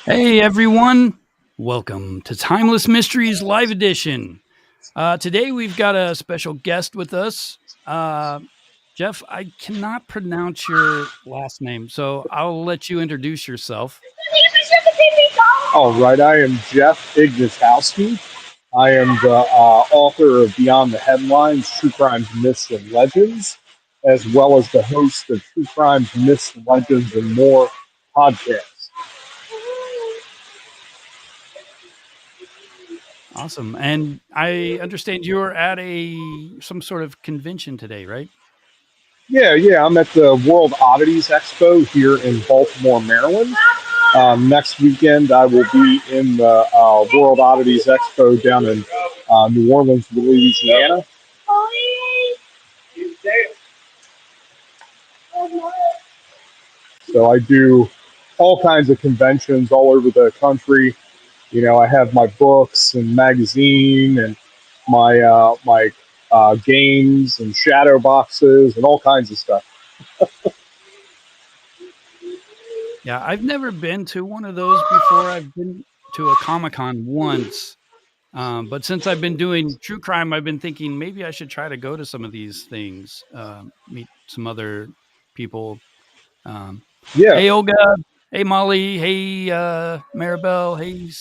Hey everyone, welcome to Timeless Mysteries Live Edition. Today we've got a special guest with us. Jeff, I cannot pronounce your last name, so I'll let you introduce yourself. All right, I am Jeff Ignatowski. I am the author of Beyond the Headlines, True Crimes, Myths, and Legends, as well as the host of True Crimes, Myths, Legends, and More podcasts. Awesome. And I understand you're at some sort of convention today, right? Yeah, I'm at the World Oddities Expo here in Baltimore, Maryland. Next weekend, I will be in the World Oddities Expo down in New Orleans, Louisiana. So I do all kinds of conventions all over the country. You know, I have my books and magazine and my games and shadow boxes and all kinds of stuff. Yeah, I've never been to one of those before. I've been to a Comic-Con once. But since I've been doing true crime, I've been thinking maybe I should try to go to some of these things, meet some other people. Um, Yeah, hey, Olga. Hey, Molly. Hey, Maribel. Hey,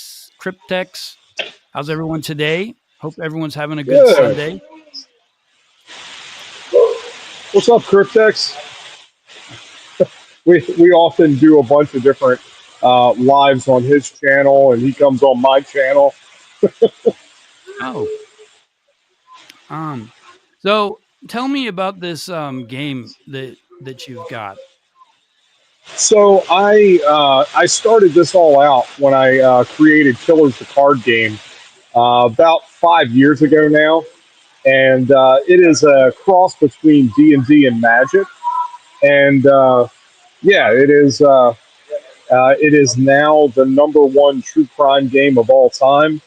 Cryptex. How's everyone today? Hope everyone's having a good good. Sunday. What's up, Cryptex? We often do a bunch of different lives on his channel, and he comes on my channel. Oh, um, so tell me about this game that you've got. So I started this all out when I created Killers the card game about 5 years ago now, and it is a cross between D&D and Magic, and yeah, it is now the number one true crime game of all time.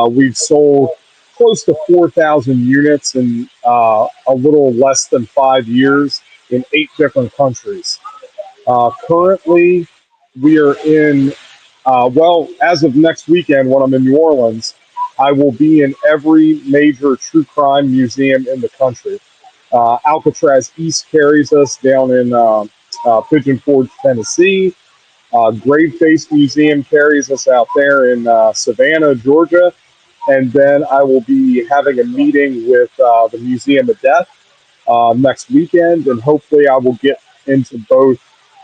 We've sold close to 4,000 units in a little less than 5 years in 8 different countries. Currently, we are in, well, as of next weekend when I'm in New Orleans, I will be in every major true crime museum in the country. Alcatraz East carries us down in Pigeon Forge, Tennessee. Graveface Museum carries us out there in Savannah, Georgia. And then I will be having a meeting with the Museum of Death next weekend. And hopefully I will get into both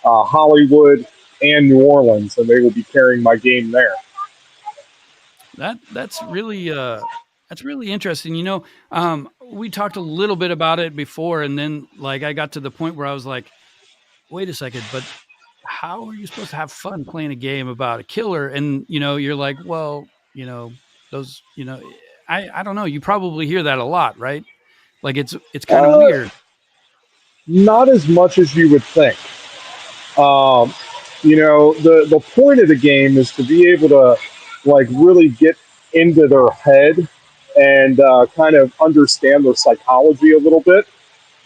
Hollywood and New Orleans, and they will be carrying my game there. That's really interesting. We talked a little bit about it before, and then like I got to the point where I was like, wait a second, but how are you supposed to have fun playing a game about a killer? And you're like, well, those, I don't know. You probably hear that a lot, right? Like it's kind of Uh, weird. Not as much as you would think. Um, the point of the game is to be able to like really get into their head and kind of understand their psychology a little bit,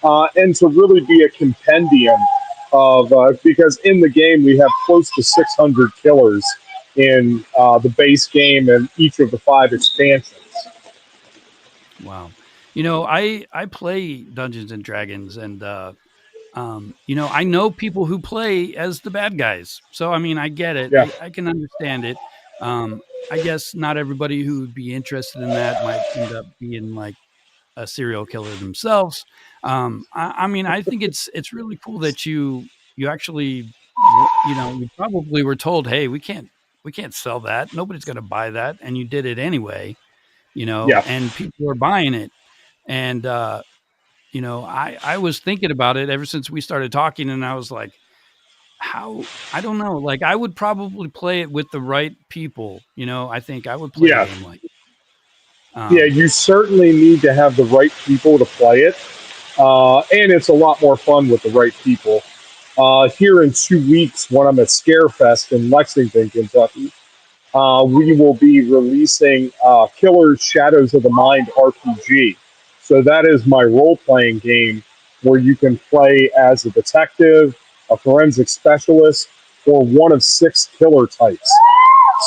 and to really be a compendium of because in the game we have close to 600 killers in the base game and each of the 5 expansions. Wow. I play Dungeons and Dragons, and I know people who play as the bad guys. So I mean, I get it. Yeah, I can understand it. I guess not everybody who would be interested in that might end up being like a serial killer themselves. I mean, I think it's really cool that you actually you probably were told, hey, we can't sell that. Nobody's going to buy that, and you did it anyway. yeah. And people are buying it, and I was thinking about it ever since we started talking, and I was like, how I don't know, like I would probably play it with the right people. I think I would play a Yeah, game like yeah, um you certainly need to have the right people to play it, and it's a lot more fun with the right people. Here in 2 weeks, when I'm at Scarefest in Lexington, Kentucky, we will be releasing Killer's Shadows of the Mind RPG. So that is my role playing game where you can play as a detective, a forensic specialist, or one of 6 killer types.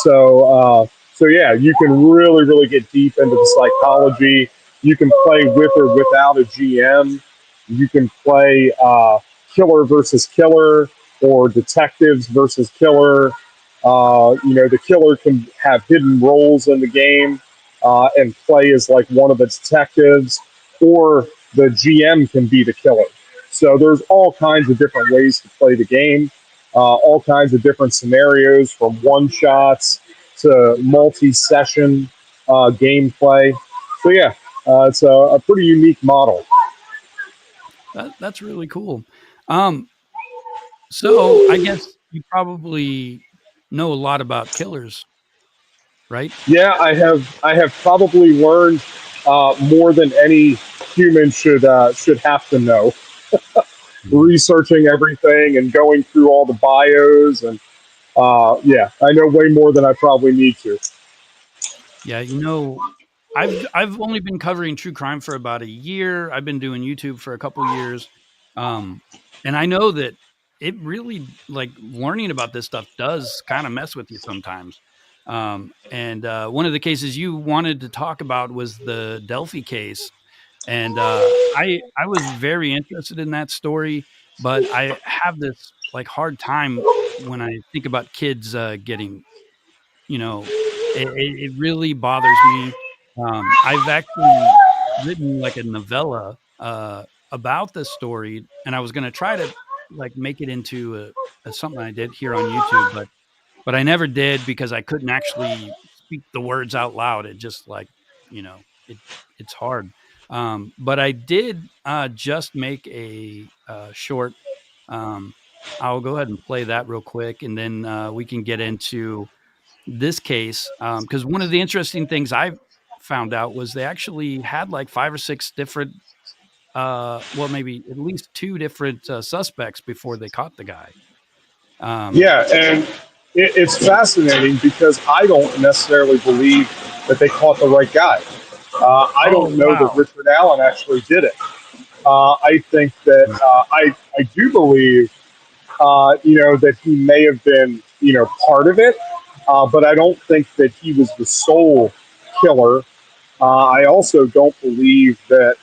So yeah, you can really get deep into the psychology. You can play with or without a GM. You can play killer versus killer or detectives versus killer. The killer can have hidden roles in the game and play as like one of the detectives, or the GM can be the killer. So there's all kinds of different ways to play the game, all kinds of different scenarios from one shots to multi-session gameplay. So yeah, it's a pretty unique model. That's really cool. Um, so I guess you probably know a lot about killers, right? Yeah, I have probably learned more than any human should have to know. Mhm. Researching everything and going through all the bios, and yeah, I know way more than I probably need to. Yeah, I've only been covering true crime for about a year. I've been doing YouTube for a couple years. Um, and I know that it really like learning about this stuff does kind of mess with you sometimes. And one of the cases you wanted to talk about was the Delphi case. And I was very interested in that story, but I have this like hard time when I think about kids getting you know, it really bothers me. I've actually written, like, a novella, about this story, and I was gonna try to, like, make it into a something I did here on YouTube, but I never did because I couldn't actually speak the words out loud. It just, like, it's hard. But I did, just make a, short, um I'll go ahead and play that real quick, and then, we can get into this case, because one of the interesting things I found out was they actually had like 5 or 6 different, well, maybe at least 2 different, suspects before they caught the guy. Um Yeah, and it's fascinating because I don't necessarily believe that they caught the right guy. I Oh, don't know that wow. Richard Allen actually did it. I think that Mm. I do believe that he may have been part of it, but I don't think that he was the sole killer. I also don't believe that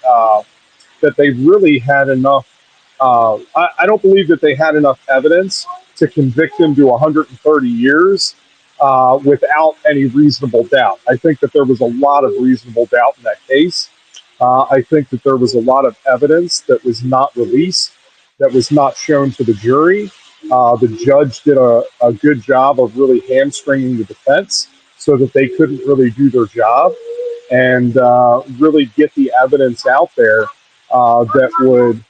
they really had enough. I don't believe that they had enough evidence to convict him to 130 years without any reasonable doubt. I think that there was a lot of reasonable doubt in that case. I think that there was a lot of evidence that was not released, that was not shown to the jury. The judge did a good job of really hamstringing the defense so that they couldn't really do their job and really get the evidence out there that would,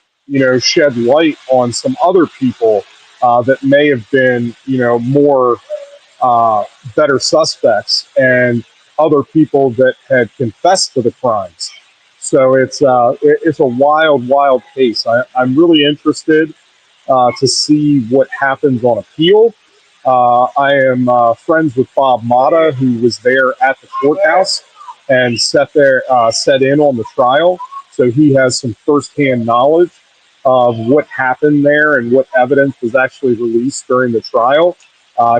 shed light on some other people that may have been, more uh, better suspects and other people that had confessed to the crimes. So it's a wild case. I'm really interested to see what happens on appeal. I am friends with Bob Mata, who was there at the courthouse and set in on the trial. So he has some firsthand knowledge of what happened there and what evidence was actually released during the trial.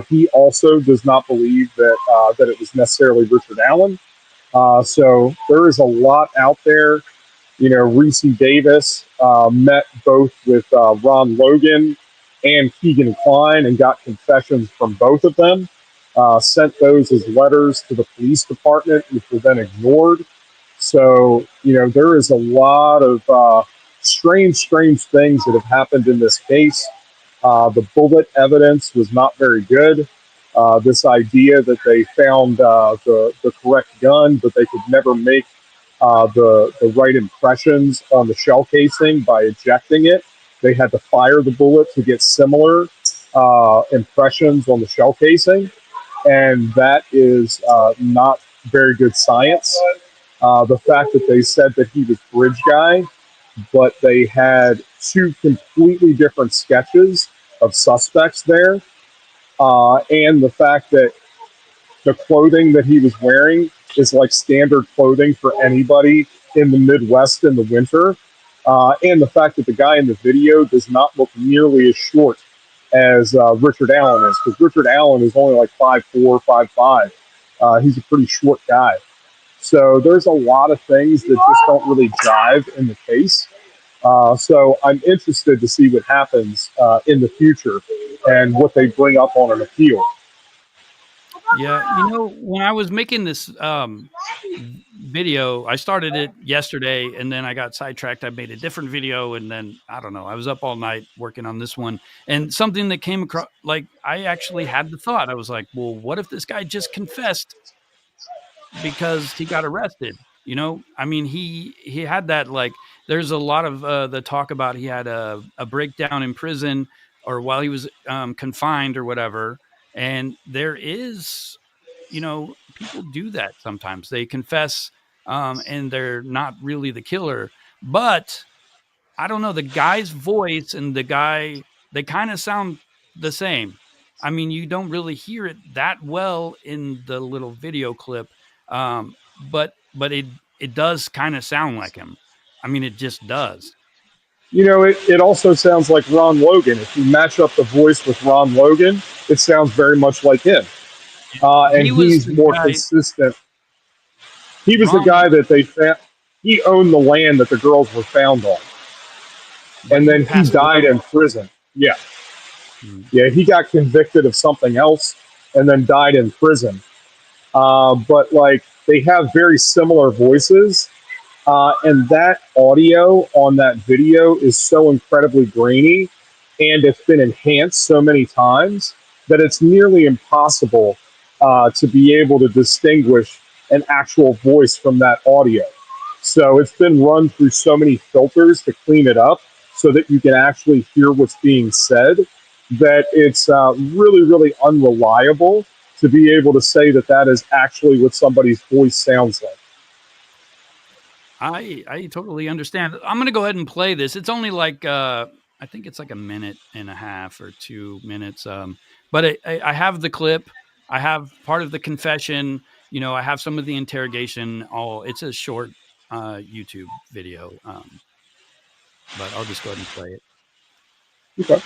He also does not believe that it was necessarily Richard Allen. So there is a lot out there. Reese Davis met both with Ron Logan and Keegan Klein and got confessions from both of them. Sent those as letters to the police department, which were then ignored. So, there is a lot of strange things that have happened in this case. The bullet evidence was not very good. This idea that they found the correct gun, but they could never make the right impressions on the shell casing by ejecting it. They had to fire the bullet to get similar impressions on the shell casing, and that is not very good science. The fact that they said that he was bridge guy, but they had 2 completely different sketches of suspects there, and the fact that the clothing that he was wearing is like standard clothing for anybody in the Midwest in the winter. And the fact that the guy in the video does not look nearly as short as Richard Allen is, because Richard Allen is only like 5'4", 5'5". He's a pretty short guy. So there's a lot of things that just don't really jive in the case. So I'm interested to see what happens in the future and what they bring up on an appeal. Yeah, when I was making this video, I started it yesterday and then I got sidetracked. I made a different video and then I don't know. I was up all night working on this one, and something that came across, like I actually had the thought. I was like, well, what if this guy just confessed because he got arrested? I mean, he had that, like, there's a lot of the talk about he had a breakdown in prison or while he was confined or whatever. And there is, people do that sometimes. They confess and they're not really the killer. But I don't know, the guy's voice and the guy, they kind of sound the same. I mean, you don't really hear it that well in the little video clip, but it does kind of sound like him. I mean, it just does. It also sounds like Ron Logan. If you match up the voice with Ron Logan, it sounds very much like him. And He was he's the more guy. consistent. He was the Ron, guy that they found. He owned the land that the girls were found on, but and he then he passed away. died in prison. Yeah, Mhm. yeah, he got convicted of something else and then died in prison. But like they have very similar voices, and that audio on that video is so incredibly grainy, and it's been enhanced so many times that it's nearly impossible to be able to distinguish an actual voice from that audio. So it's been run through so many filters to clean it up so that you can actually hear what's being said, that it's really, really unreliable to be able to say that that is actually what somebody's voice sounds like. I totally understand. I'm gonna go ahead and play this. It's only like I think it's like a minute and a half or 2 minutes. But I have the clip. I have part of the confession. I have some of the interrogation. All It's a short YouTube video. But I'll just go ahead and play it. Okay.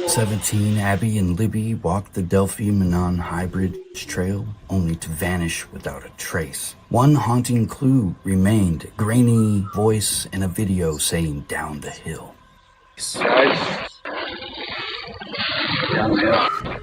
17, Abby and Libby walked the Delphi Manon High Bridge Trail only to vanish without a trace. One haunting clue remained, a grainy voice in a video saying down the hill.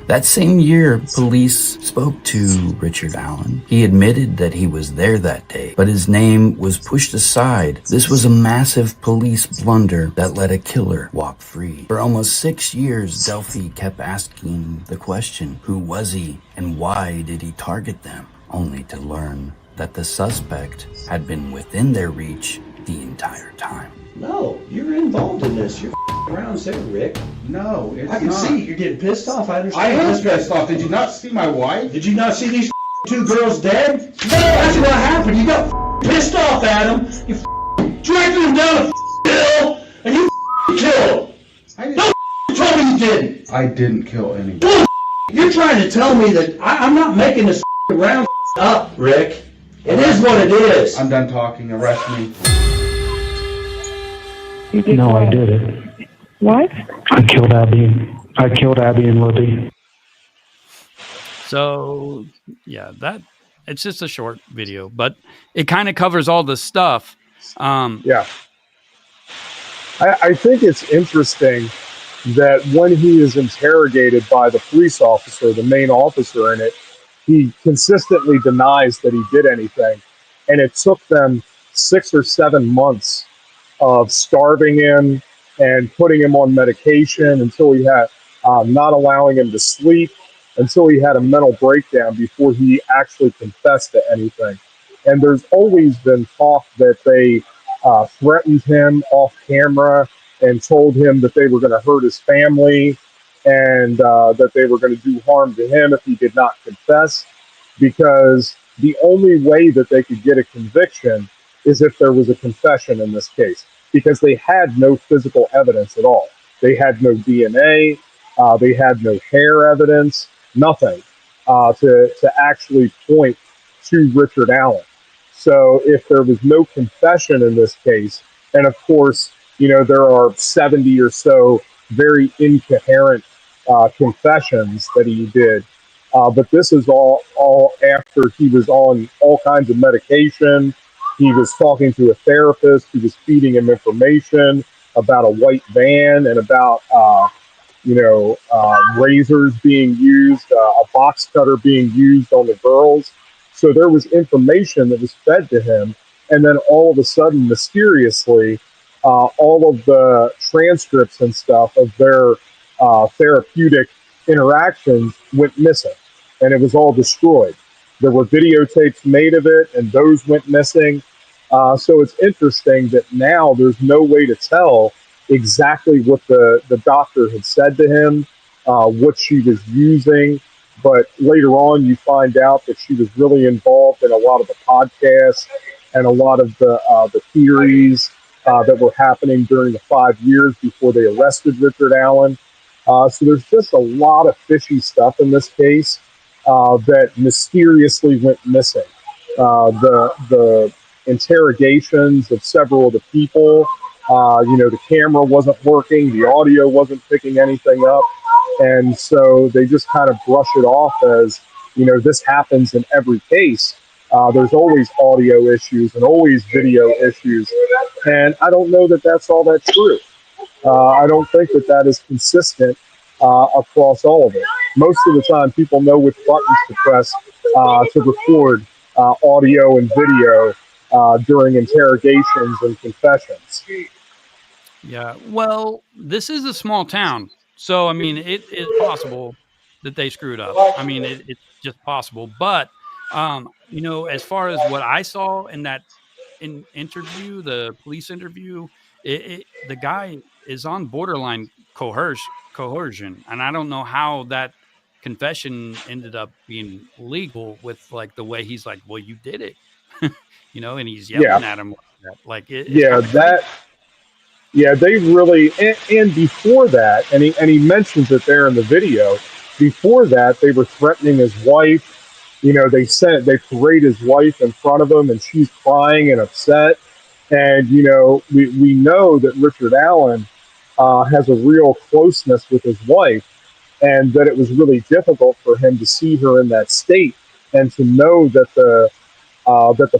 That same year, police spoke to Richard Allen. He admitted that he was there that day, but his name was pushed aside. This was a massive police blunder that let a killer walk free. For almost 6 years, Delphi kept asking the question, who was he and why did he target them? Only to learn that the suspect had been within their reach the entire time. No, you're involved in this. You're around there, Rick. No, it's I can not. see you're getting pissed off. I I understand. am pissed off. Did you not see my wife? Did you not see these two girls dead? No, that's what happened. You got pissed off at them. You dragged them down a hill, and you killed. I didn't. No, tell me you didn't. I didn't kill anyone. You're trying to tell me that I'm not making this round up, Rick. It is what it is. I'm done talking. Arrest me. You did No, what? I did it. What? I killed Abby and Libby. So yeah, it's just a short video, but it kind of covers all the stuff. Yeah. I think it's interesting that when he is interrogated by the police officer, the main officer in it, he consistently denies that he did anything. And it took them 6 or 7 months of starving him and putting him on medication until he had not allowing him to sleep, until he had a mental breakdown before he actually confessed to anything. And there's always been talk that they threatened him off camera and told him that they were going to hurt his family and that they were going to do harm to him if he did not confess, because the only way that they could get a conviction is if there was a confession in this case, because they had no physical evidence at all. They had no DNA, they had no hair evidence, nothing to actually point to Richard Allen. So if there was no confession in this case, and of course, there are 70 or so very incoherent confessions that he did. But this is all after he was on all kinds of medication. He was talking to a therapist who was feeding him information about a white van and about razors being used, a box cutter being used on the girls. So there was information that was fed to him. And then all of a sudden, mysteriously, all of the transcripts and stuff of their therapeutic interactions went missing. And it was all destroyed. There were videotapes made of it, and those went missing. So it's interesting that now there's no way to tell exactly what the doctor had said to him, what she was using. But later on, you find out that she was really involved in a lot of the podcasts and a lot of the theories that were happening during the 5 years before they arrested Richard Allen. So there's just a lot of fishy stuff in this case that mysteriously went missing. The interrogations of several of the people, the camera wasn't working, the audio wasn't picking anything up. And so they just kind of brush it off as, this happens in every case. There's always audio issues and always video issues. And I don't know that that's all that true. I don't think that that is consistent across all of it. Most of the time, people know which buttons to press to record audio and video during interrogations and confessions. Yeah. Well, this is a small town. So, I mean, it is possible that they screwed up. I mean, it's just possible. But, as far as what I saw in that interview, the police interview, the guy is on borderline coercion. And I don't know how that confession ended up being legal with like the way he's like, well, you did it, and he's Yeah, yelling at him like that. Like it's yeah, kind of crazy. they really, and before that, and he mentions it there in the video. Before that, they were threatening his wife. They parade his wife in front of him, and she's crying and upset. And we know that Richard Allen has a real closeness with his wife, and that it was really difficult for him to see her in that state, and to know that the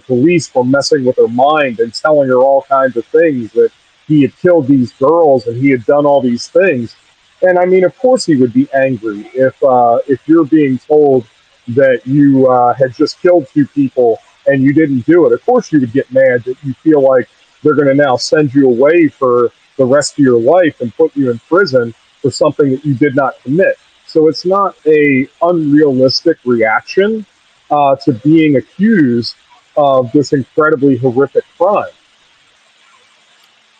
police were messing with her mind and telling her all kinds of things, that he had killed these girls and he had done all these things. And I mean, of course, he would be angry if you're being told that you had just killed two people and you didn't do it. Of course, you would get mad that you feel like they're going to now send you away for the rest of your life and put you in prison for something that you did not commit. So it's not a unrealistic reaction to being accused of this incredibly horrific crime.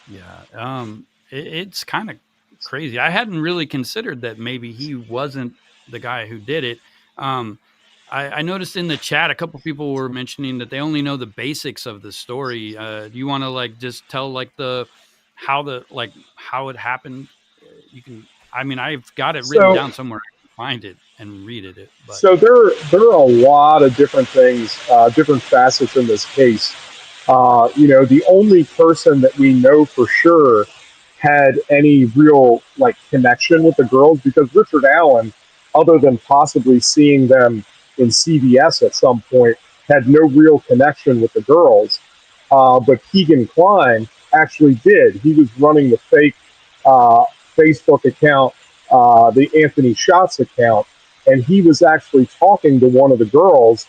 Yeah. It's kind of crazy. I hadn't really considered that maybe he wasn't the guy who did it. I noticed in the chat a couple people were mentioning that they only know the basics of the story. Do you want to like just tell like how it happened? You can. I mean, I've got it written So down somewhere. I can find it and read it. But So there are a lot of different things, different facets in this case. The only person that we know for sure had any real like connection with the girls, because Richard Allen, other than possibly seeing them in CVS at some point, had no real connection with the girls. But Keegan Kline actually did. He was running the fake Facebook account, the Anthony Shots account, and he was actually talking to one of the girls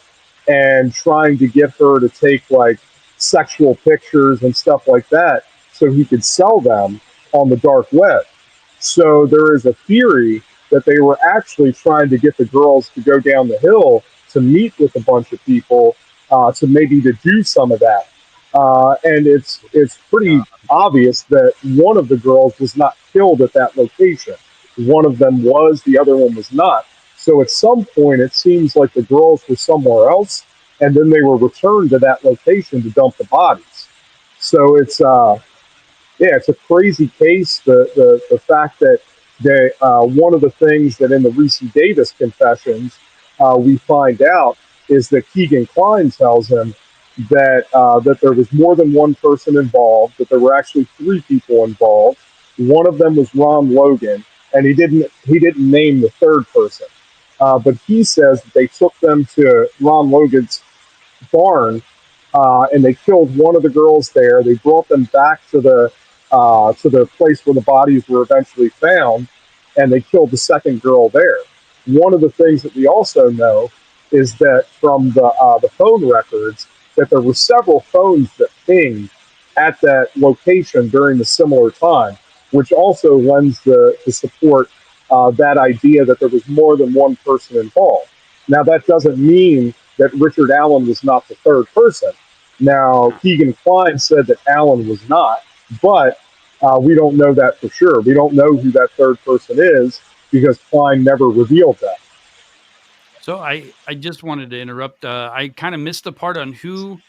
and trying to get her to take like sexual pictures and stuff like that so he could sell them on the dark web. So there is a theory that they were actually trying to get the girls to go down the hill to meet with a bunch of people to maybe to do some of that. And it's pretty obvious that one of the girls was not killed at that location. One of them was, the other one was not. So at some point, it seems like the girls were somewhere else, and then they were returned to that location to dump the bodies. So it's a crazy case. The fact that one of the things that in the Reese Davis confessions we find out is that Keegan Kline tells him that there was more than one person involved, that there were actually three people involved. One of them was Ron Logan, and he didn't name the third person. But he says that they took them to Ron Logan's barn, and they killed one of the girls there. They brought them back to the place where the bodies were eventually found, and they killed the second girl there. One of the things that we also know is that from the phone records that there were several phones that pinged at that location during the similar time, which also lends the support that idea that there was more than one person involved. Now, that doesn't mean that Richard Allen was not the third person. Now, Keegan Kline said that Allen was not, but we don't know that for sure. We don't know who that third person is because Kline never revealed that. So I just wanted to interrupt. I kind of missed the part on who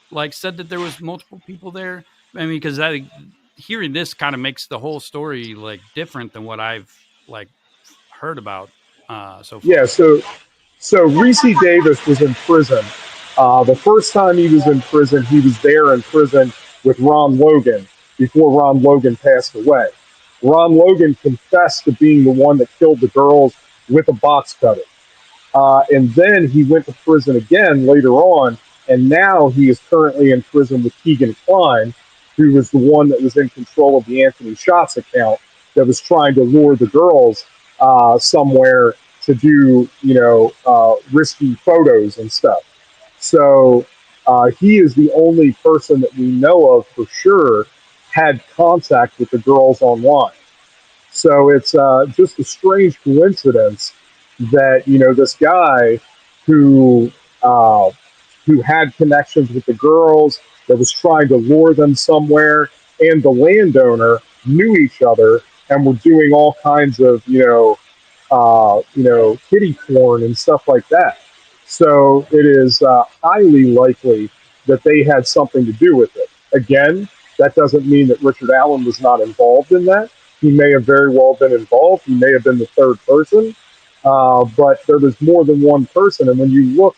like said that there was multiple people there. I mean, because hearing this kind of makes the whole story like different than what I've like heard about so Yeah, far. so Reese Davis was in prison. The first time he was in prison, he was there in prison with Ron Logan before Ron Logan passed away. Ron Logan confessed to being the one that killed the girls with a box cutter. And then he went to prison again later on, and now he is currently in prison with Keegan Kline, who was the one that was in control of the Anthony Shots account that was trying to lure the girls somewhere to do, risky photos and stuff. So he is the only person that we know of for sure had contact with the girls online. So it's just a strange coincidence that this guy who uh, who had connections with the girls, that was trying to lure them somewhere, and the landowner knew each other and were doing all kinds of kitty porn and stuff like that. So it is highly likely that they had something to do with it. Again, that doesn't mean that Richard Allen was not involved in that. He may have very well been involved. He may have been the third person, but there was more than one person. And when you look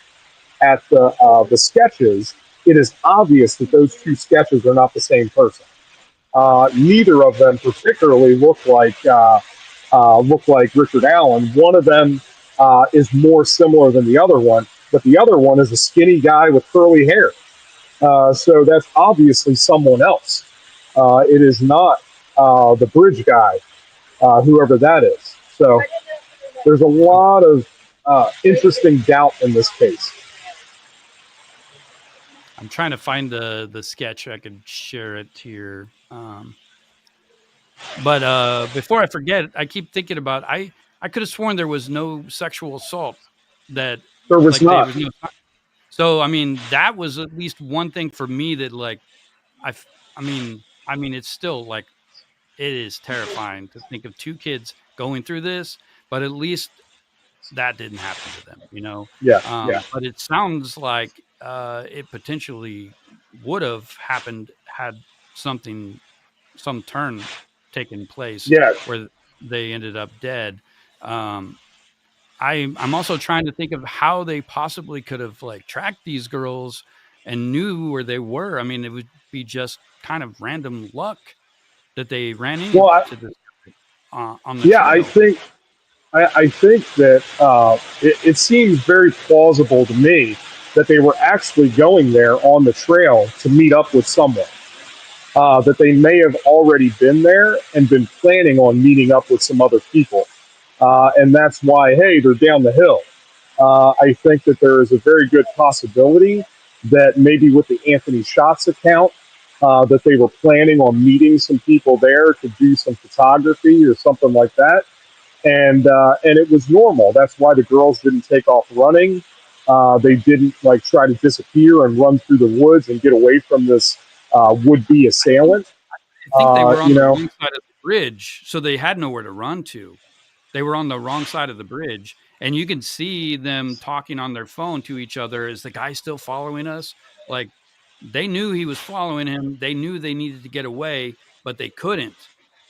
at the sketches, it is obvious that those two sketches are not the same person. Neither of them particularly look like Richard Allen. One of them is more similar than the other one, but the other one is a skinny guy with curly hair. So that's obviously someone else. It is not the bridge guy, whoever that is. So there's a lot of interesting doubt in this case. I'm trying to find the sketch. I could share it here. But before I forget, I keep thinking about I could have sworn there was no sexual assault that There was like there not. was no. So I mean that was at least one thing for me that like I f- I mean it's still like it is terrifying to think of two kids going through this, but at least that didn't happen to them, you know. Yeah, yeah, But it sounds like it potentially would have happened had something some turn taken place yeah. where they ended up dead. Um, I'm also trying to think of how they possibly could have like tracked these girls and knew where they were. I mean, it would be just kind of random luck that they ran Well, into this on the yeah, I trail. think I think that it seems very plausible to me that they were actually going there on the trail to meet up with someone. That they may have already been there and been planning on meeting up with some other people. And that's why, hey, they're down the hill. I think that there is a very good possibility that maybe with the Anthony Shots account, that they were planning on meeting some people there to do some photography or something like that, and it was normal. That's why the girls didn't take off running. They didn't like try to disappear and run through the woods and get away from this would-be I think assailant. I think they were on You the know, wrong side of the bridge, so they had nowhere to run to. They were on the wrong side of the bridge, and you can see them talking on their phone to each other. Is the guy still following us? Like they knew he was following him. They knew they needed to get away, but they couldn't.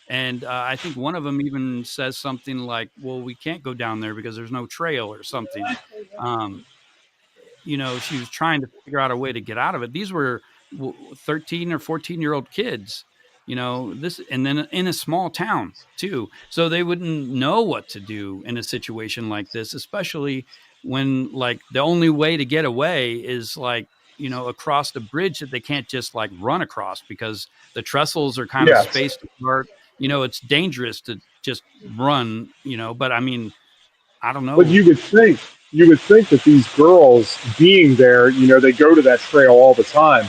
And I think one of them even says something like, "Well, we can't go down there because there's no trail or something." Um, she was trying to figure out a way to get out of it. These were 13 or 14-year-old kids, this, and then in a small town too. So they wouldn't know what to do in a situation like this, especially when like the only way to get away is like, across the bridge that they can't just like run across because the trestles are kind of Yes. spaced apart. It's dangerous to just run, but I mean, I don't know. But you would think that these girls being there, they go to that trail all the time,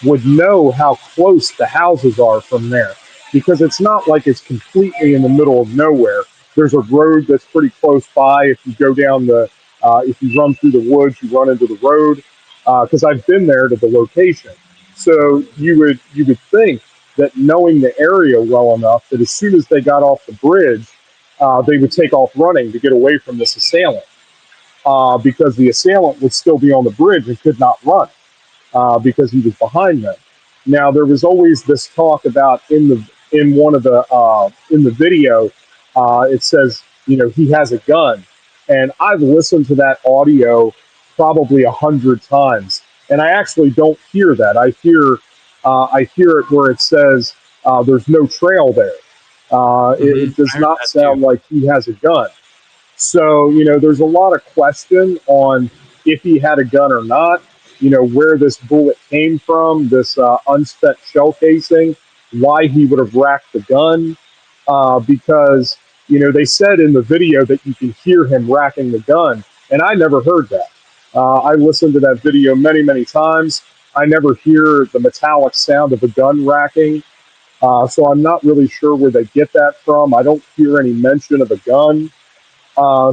would know how close the houses are from there, because it's not like it's completely in the middle of nowhere. There's a road that's pretty close by. If you go down if you run through the woods, you run into the road. Because I've been there to the location, so you would think that knowing the area well enough that as soon as they got off the bridge, they would take off running to get away from this assailant, because the assailant would still be on the bridge and could not run, because he was behind them. Now there was always this talk about in the video, it says he has a gun, and I've listened to that audio probably 100 times, and I actually don't hear that. I hear it where it says there's no trail there. It does not sound like he has a gun. So, there's a lot of question on if he had a gun or not, where this bullet came from, this unspent shell casing, why he would have racked the gun, because, they said in the video that you can hear him racking the gun, and I never heard that. I listened to that video many, many times. I never hear the metallic sound of a gun racking. So I'm not really sure where they get that from. I don't hear any mention of a gun.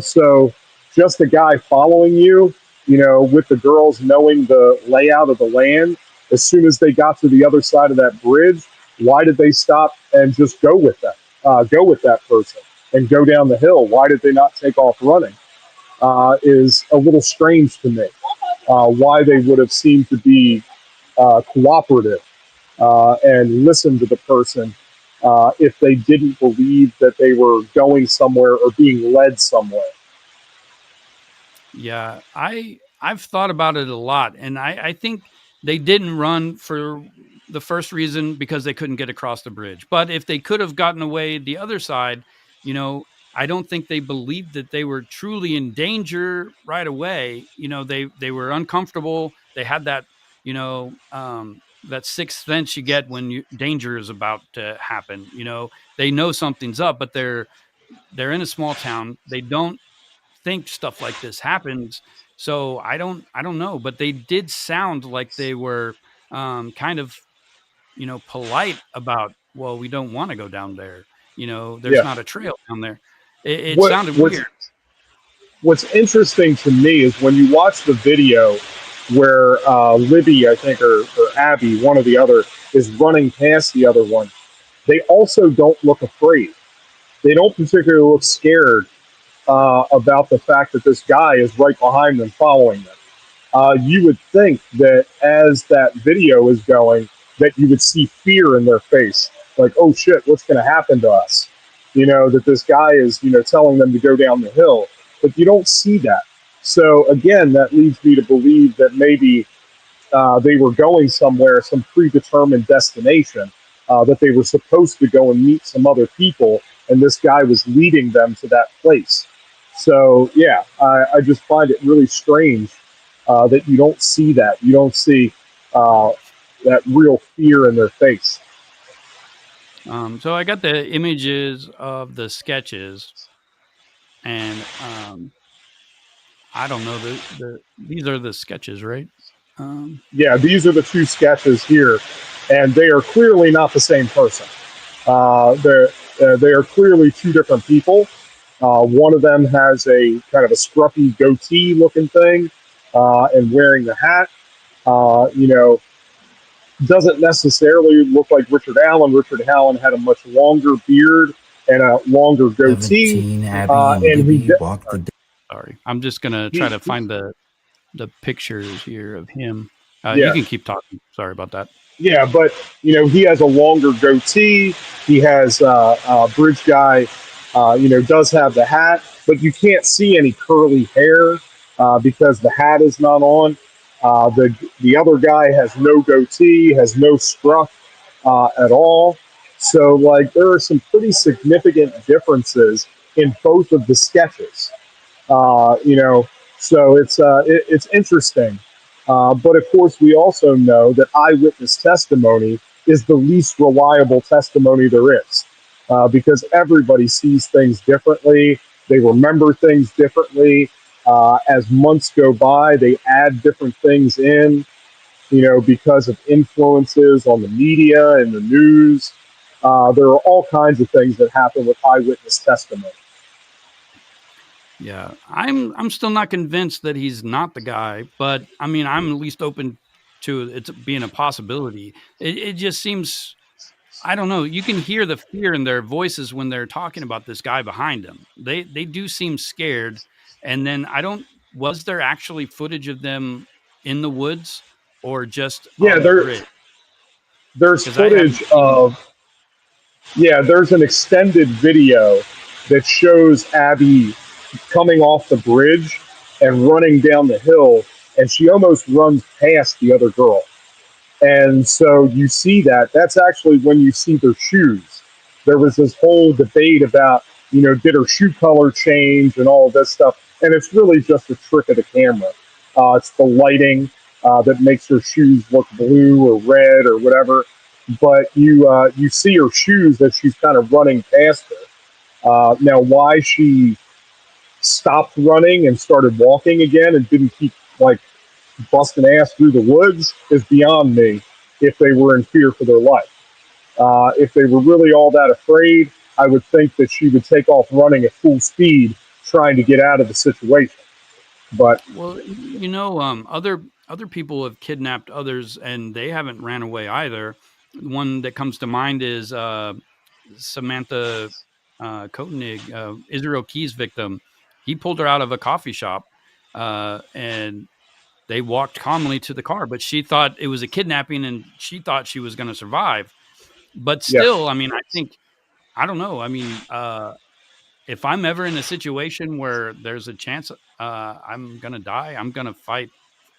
So just a guy following you, with the girls knowing the layout of the land, as soon as they got to the other side of that bridge, why did they stop and just go with that person and go down the hill? Why did they not take off running? Is a little strange to me. Why they would have seemed to be cooperative and listen to the person if they didn't believe that they were going somewhere or being led somewhere. Yeah, I've thought about it a lot, and I think they didn't run for the first reason because they couldn't get across the bridge. But if they could have gotten away the other side, I don't think they believed that they were truly in danger right away. They were uncomfortable. They had that, that sixth sense you get when danger is about to happen. They know something's up, but they're in a small town. They don't think stuff like this happens. So I don't know, but they did sound like they were kind of, polite about, well, we don't want to go down there. There's not a trail down there. It sounded weird. What's interesting to me is when you watch the video where Libby, I think, or Abby, one or the other, is running past the other one, they also don't look afraid. They don't particularly look scared about the fact that this guy is right behind them following them. You would think that as that video is going, that you would see fear in their face. Like, oh shit, what's going to happen to us? That this guy is, telling them to go down the hill. But you don't see that. So again, that leads me to believe that maybe they were going somewhere, some predetermined destination, that they were supposed to go and meet some other people, and this guy was leading them to that place. So yeah, I just find it really strange that you don't see that. You don't see that real fear in their face. So I got the images of the sketches, and I don't know, these are the sketches, right? Yeah, these are the two sketches here, and they are clearly not the same person. They are clearly two different people. One of them has a kind of a scruffy goatee looking thing, and wearing the hat. Doesn't necessarily look like Richard Allen. Richard Allen had a much longer beard and a longer goatee. Sorry, I'm just gonna try to find the pictures here of him. Yeah. You can keep talking. Sorry about that. Yeah, but he has a longer goatee. He has bridge guy. Does have the hat, but you can't see any curly hair because the hat is not on. The other guy has no goatee, has no scruff at all. So like there are some pretty significant differences in both of the sketches. You know, so it's interesting. But of course, we also know that eyewitness testimony is the least reliable testimony there is, because everybody sees things differently. They remember things differently. As months go by, they add different things in, you know, because of influences on the media and the news. There are all kinds of things that happen with eyewitness testimony. Yeah, I'm still not convinced that he's not the guy, but I mean, I'm at least open to it being a possibility. It just seems, I don't know. You can hear the fear in their voices when they're talking about this guy behind them. They do seem scared. And then I don't. Was there actually footage of them in the woods or just Yeah, on the bridge? there's Because I haven't footage seen it. of Yeah, there's an extended video that shows Abby coming off the bridge and running down the hill, and she almost runs past the other girl. And so you see that. That's actually when you see their shoes. There was this whole debate about, you know, did her shoe color change and all of this stuff. And it's really just a trick of the camera. It's the lighting that makes her shoes look blue or red or whatever. But you see her shoes as she's kind of running past her. Now, why she stopped running and started walking again and didn't keep like busting ass through the woods is beyond me if they were in fear for their life. If they were really all that afraid, I would think that she would take off running at full speed trying to get out of the situation. But Well, you know, other people have kidnapped others, and they haven't ran away either. One that comes to mind is Samantha Koenig, Israel Key's victim. He pulled her out of a coffee shop, and they walked calmly to the car. But she thought it was a kidnapping, and she thought she was going to survive. But yes, still, I mean, I think I don't know. I mean, if I'm ever in a situation where there's a chance I'm gonna die, I'm gonna fight.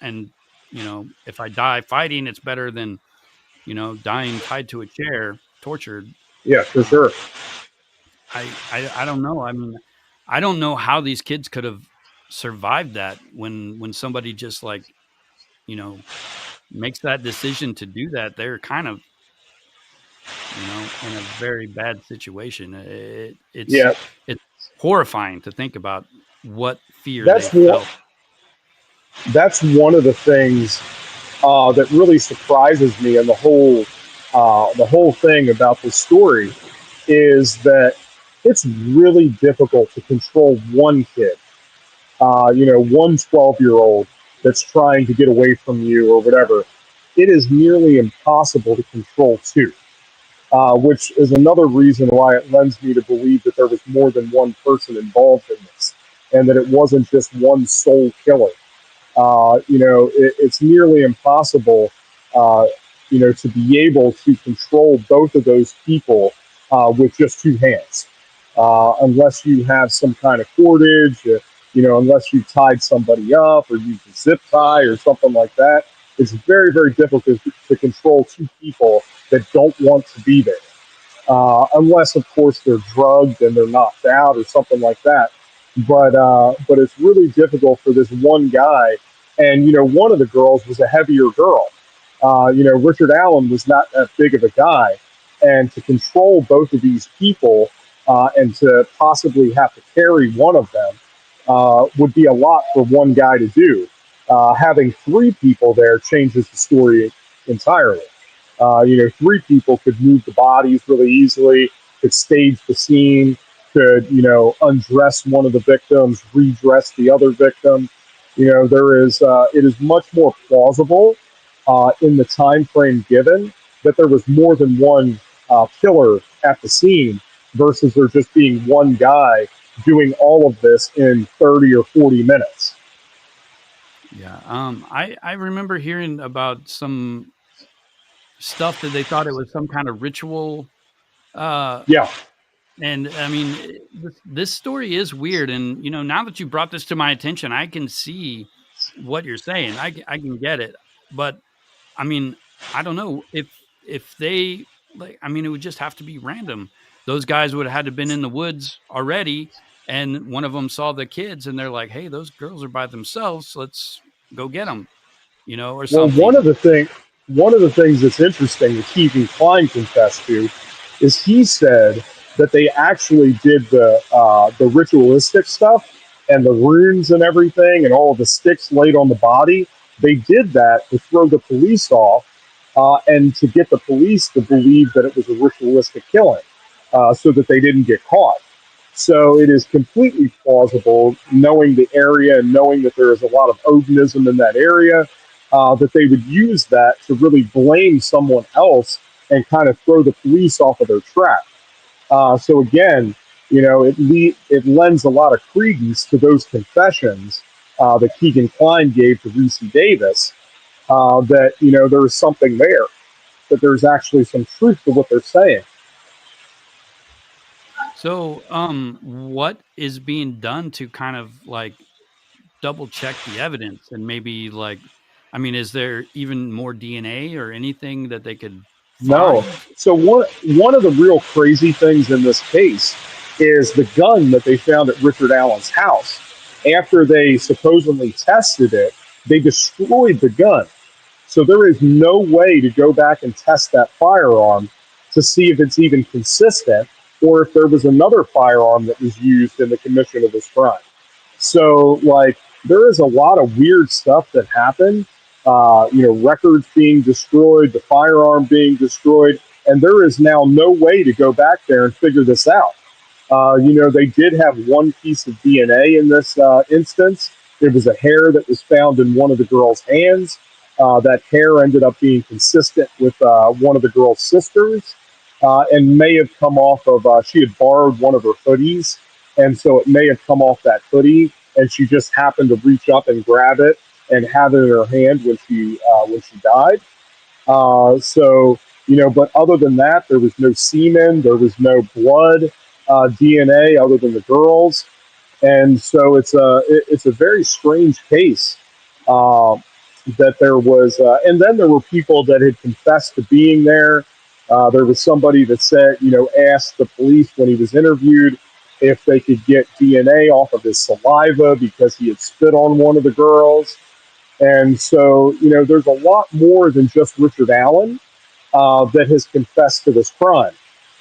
And you know, if I die fighting, it's better than dying tied to a chair, tortured. yeah, for Uh, sure. I don't know. I mean, I don't know how these kids could have survived that when somebody just like you know makes that decision to do that. They're kind of in a very bad situation. Yeah, It's horrifying to think about what fear they that's what felt. that's one of the things that really surprises me, and the whole thing about this story is that it's really difficult to control one kid. You know, one 12-year old that's trying to get away from you or whatever. It is nearly impossible to control two, which is another reason why it lends me to believe that there was more than one person involved in this and that it wasn't just one sole killer. You know, it's nearly impossible, uh, you know, to be able to control both of those people with just two hands, unless you have some kind of cordage, you know, unless you tied somebody up or used a zip tie or something like that. It's very, very difficult to control two people that don't want to be there, unless, of course, they're drugged and they're knocked out or something like that. But it's really difficult for this one guy. And you know, one of the girls was a heavier girl. You know, Richard Allen was not that big of a guy, and to control both of these people and to possibly have to carry one of them would be a lot for one guy to do. Having three people there changes the story entirely. You know, three people could move the bodies really easily, could stage the scene, could, you know, undress one of the victims, redress the other victim. You know, it is much more plausible in the time frame given that there was more than one killer at the scene versus there just being one guy doing all of this in 30 or 40 minutes. Yeah. I remember hearing about some stuff that they thought it was some kind of ritual. Uh, Yeah, and I mean, this story is weird. And, now that you brought this to my attention, I can see what you're saying. I can get it, but I mean, I don't know if they like. I mean, it would just have to be random. Those guys would have had to been in the woods already, and one of them saw the kids, and they're like, "Hey, those girls are by themselves. Let's go get them," or Well, something. one of the things that's interesting that Keegan Klein confessed to is he said that they actually did the ritualistic stuff and the runes and everything and all of the sticks laid on the body. They did that to throw the police off and to get the police to believe that it was a ritualistic killing, so that they didn't get caught. So it is completely plausible, knowing the area and knowing that there is a lot of Odinism in that area, that they would use that to really blame someone else and kind of throw the police off of their track. So again, it lends a lot of credence to those confessions that Keegan Klein gave to Reese Davis, that there is something there, that there's actually some truth to what they're saying. So, what is being done to kind of like double check the evidence and maybe like, I mean, is there even more DNA or anything that they could No. find? So one of the real crazy things in this case is the gun that they found at Richard Allen's house. After they supposedly tested it, they destroyed the gun. So there is no way to go back and test that firearm to see if it's even consistent or if there was another firearm that was used in the commission of this crime. So, like, there is a lot of weird stuff that happened. Records being destroyed, the firearm being destroyed, and there is now no way to go back there and figure this out. They did have one piece of DNA in this instance. It was a hair that was found in one of the girls' hands. That hair ended up being consistent with one of the girl's sisters, and may have come off of, she had borrowed one of her hoodies, and so it may have come off that hoodie, and she just happened to reach up and grab it and have it in her hand when she died. But other than that, there was no semen, there was no blood DNA other than the girls, and so it's a very strange case. Uh, that there was, and then there were people that had confessed to being there. There was somebody that said, asked the police when he was interviewed if they could get DNA off of his saliva because he had spit on one of the girls. And so, there's a lot more than just Richard Allen that has confessed to this crime.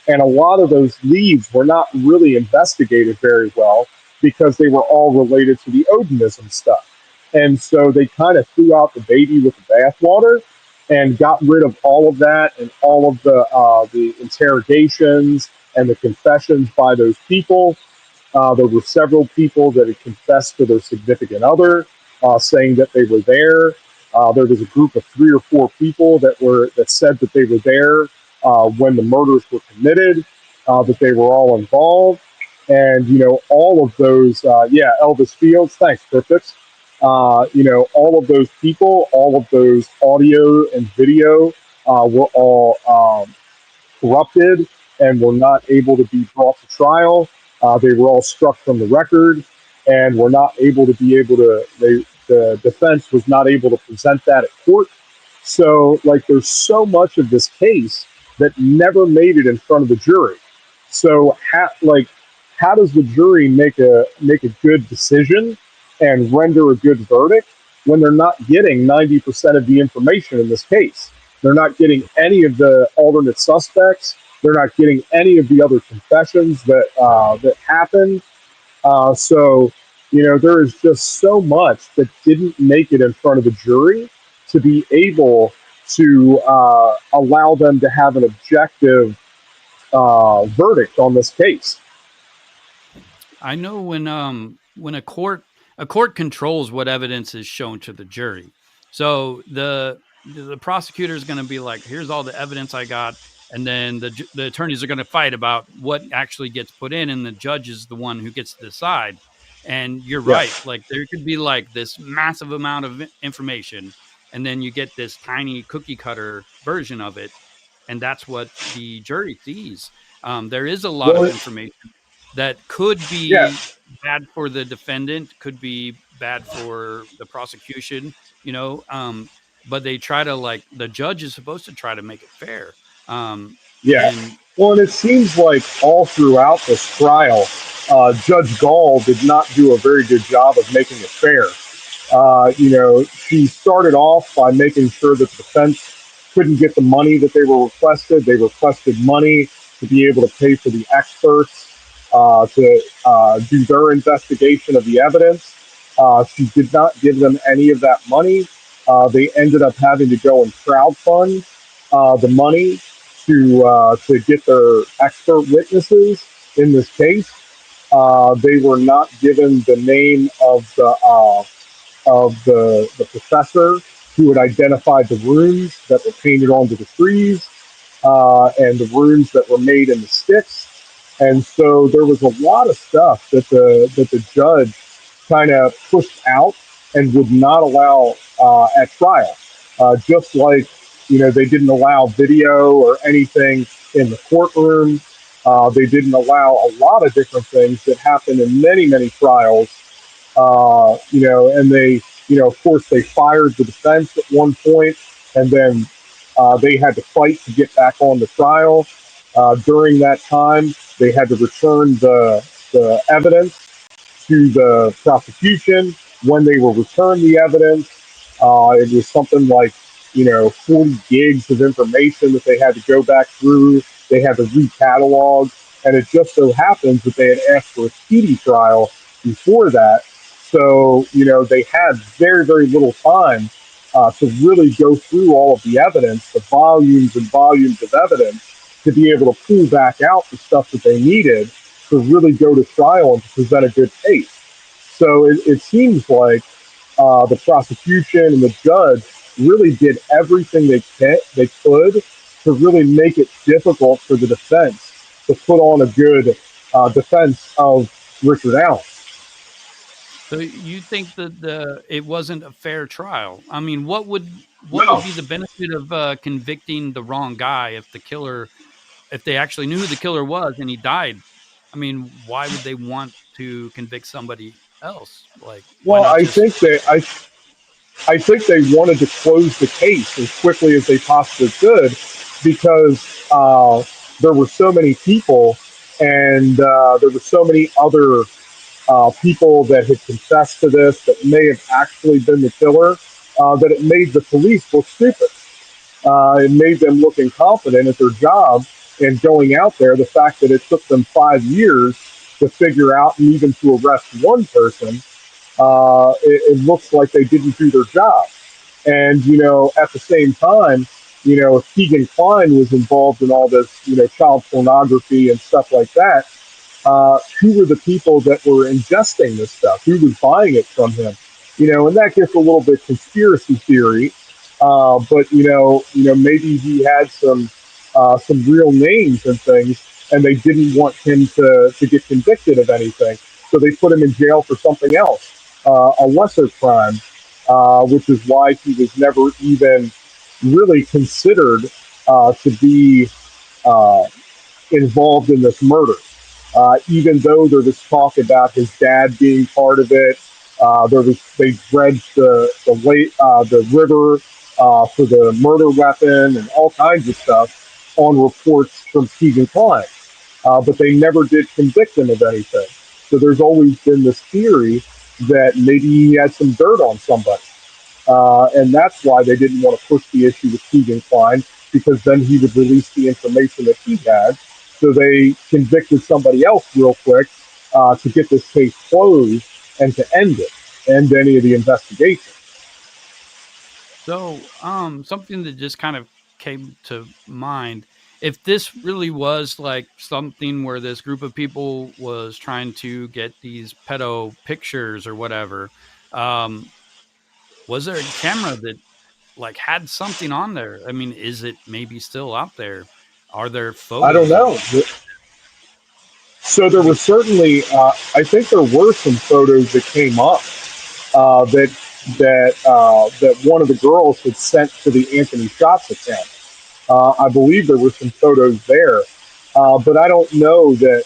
And a lot of those leads were not really investigated very well because they were all related to the Odinism stuff. And so they kind of threw out the baby with the bathwater and got rid of all of that and all of the interrogations and the confessions by those people. There were several people that had confessed to their significant other, saying that they were there. There was a group of 3 or 4 people that said that they were there when the murders were committed, that they were all involved, and all of those. Elvis Fields, thanks, Perfect. All of those people, all of those audio and video were all corrupted and were not able to be brought to trial. They were all struck from the record and were not able to the defense was not able to present that at court. So, like, there's so much of this case that never made it in front of the jury. So, how does the jury make a good decision and render a good verdict when they're not getting 90% of the information in this case? They're not getting any of the alternate suspects. They're not getting any of the other confessions that happened. There is just so much that didn't make it in front of the jury to be able to allow them to have an objective verdict on this case. I know when a court controls what evidence is shown to the jury. So the prosecutor is going to be like, here's all the evidence I got, and then the attorneys are going to fight about what actually gets put in, and the judge is the one who gets to decide. And you're right, Yes. like there could be like this massive amount of information, and then you get this tiny cookie cutter version of it, and that's what the jury sees. There is a lot Well, of information that could yeah. be bad for the defendant, could be bad for the prosecution, but they try to, like, the judge is supposed to try to make it fair. Yeah. And Well, and it seems like all throughout this trial, Judge Gall did not do a very good job of making it fair. She started off by making sure that the defense couldn't get the money that they were requested. They requested money to be able to pay for the experts to do their investigation of the evidence. She did not give them any of that money. They ended up having to go and crowdfund the money to get their expert witnesses in this case. They were not given the name of the professor who had identified the runes that were painted onto the trees and the runes that were made in the sticks. And so there was a lot of stuff that the judge kind of pushed out and would not allow at trial. Just like they didn't allow video or anything in the courtroom. They didn't allow a lot of different things that happen in many, many trials. And they, of course, they fired the defense at one point, and then they had to fight to get back on the trial. During that time, they had to return the evidence to the prosecution. When they were returned the evidence, it was something like 40 gigs of information that they had to go back through. They had to recatalog, and it just so happens that they had asked for a speedy trial before that. So they had very, very little time to really go through all of the evidence, the volumes and volumes of evidence, to be able to pull back out the stuff that they needed to really go to trial and to present a good case. So it seems like the prosecution and the judge really did everything they could to really make it difficult for the defense to put on a good defense of Richard Allen. so you think that it wasn't a fair trial? I mean, what would No. be the benefit of convicting the wrong guy if they actually knew who the killer was and he died? I mean, why would they want to convict somebody else? Like, why Well, not just? I think they wanted to close the case as quickly as they possibly could because there were so many people and there were so many other people that had confessed to this that may have actually been the killer that it made the police look stupid. It made them look incompetent at their job and going out there. The fact that it took them 5 years to figure out and even to arrest one person, it looks like they didn't do their job. And, at the same time, if Keegan Kline was involved in all this, child pornography and stuff like that, who were the people that were ingesting this stuff? Who was buying it from him? And that gets a little bit conspiracy theory. But maybe he had some real names and things, and they didn't want him to get convicted of anything, so they put him in jail for something else, a lesser crime, which is why he was never even really considered to be uh, involved in this murder. Even though there was talk about his dad being part of it, they dredged the river for the murder weapon and all kinds of stuff on reports from Keegan Kline, but they never did convict him of anything. So there's always been this theory that maybe he had some dirt on somebody, and that's why they didn't want to push the issue with Keegan Kline because then he would release the information that he had. So they convicted somebody else real quick to get this case closed and to end any of the investigation. So, something that just kind of came to mind. If this really was like something where this group of people was trying to get these pedo pictures or whatever, um, was there a camera that like had something on there? I mean, is it maybe still out there? Are there I don't photos of? know. So there I were mean, certainly, I think there were some photos that came up that one of the girls had sent to the Anthony Shots account. I believe there were some photos there. But I don't know that,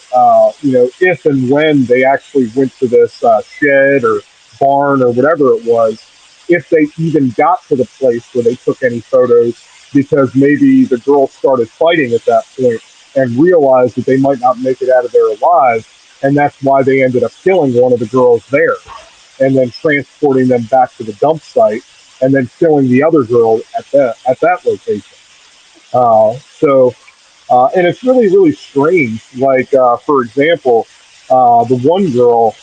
if and when they actually went to this shed or barn or whatever it was, if they even got to the place where they took any photos, because maybe the girls started fighting at that point and realized that they might not make it out of there alive. And that's why they ended up killing one of the girls there and then transporting them back to the dump site and then killing the other girl at that location. And it's really, really strange. Like, for example, the one girl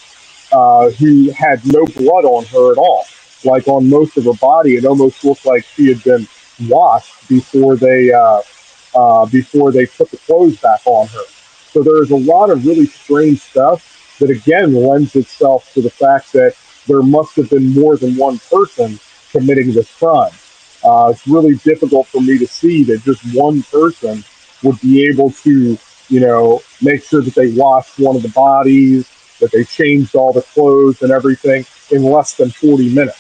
who had no blood on her at all. Like on most of her body, it almost looked like she had been washed before they put the clothes back on her. So there's a lot of really strange stuff that again lends itself to the fact that there must have been more than one person committing this crime. It's really difficult for me to see that just one person would be able to, make sure that they washed one of the bodies, that they changed all the clothes and everything in less than 40 minutes.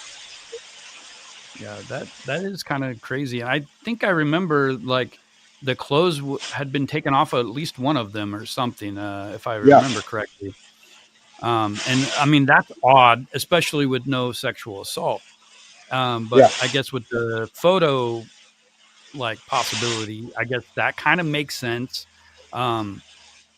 Yeah, that is kind of crazy. And I think I remember like the clothes had been taken off at least one of them or something, if I Yeah, remember correctly. And I mean that's odd, especially with no sexual assault. But yeah, I guess with the photo like possibility, I guess that kind of makes sense. Um,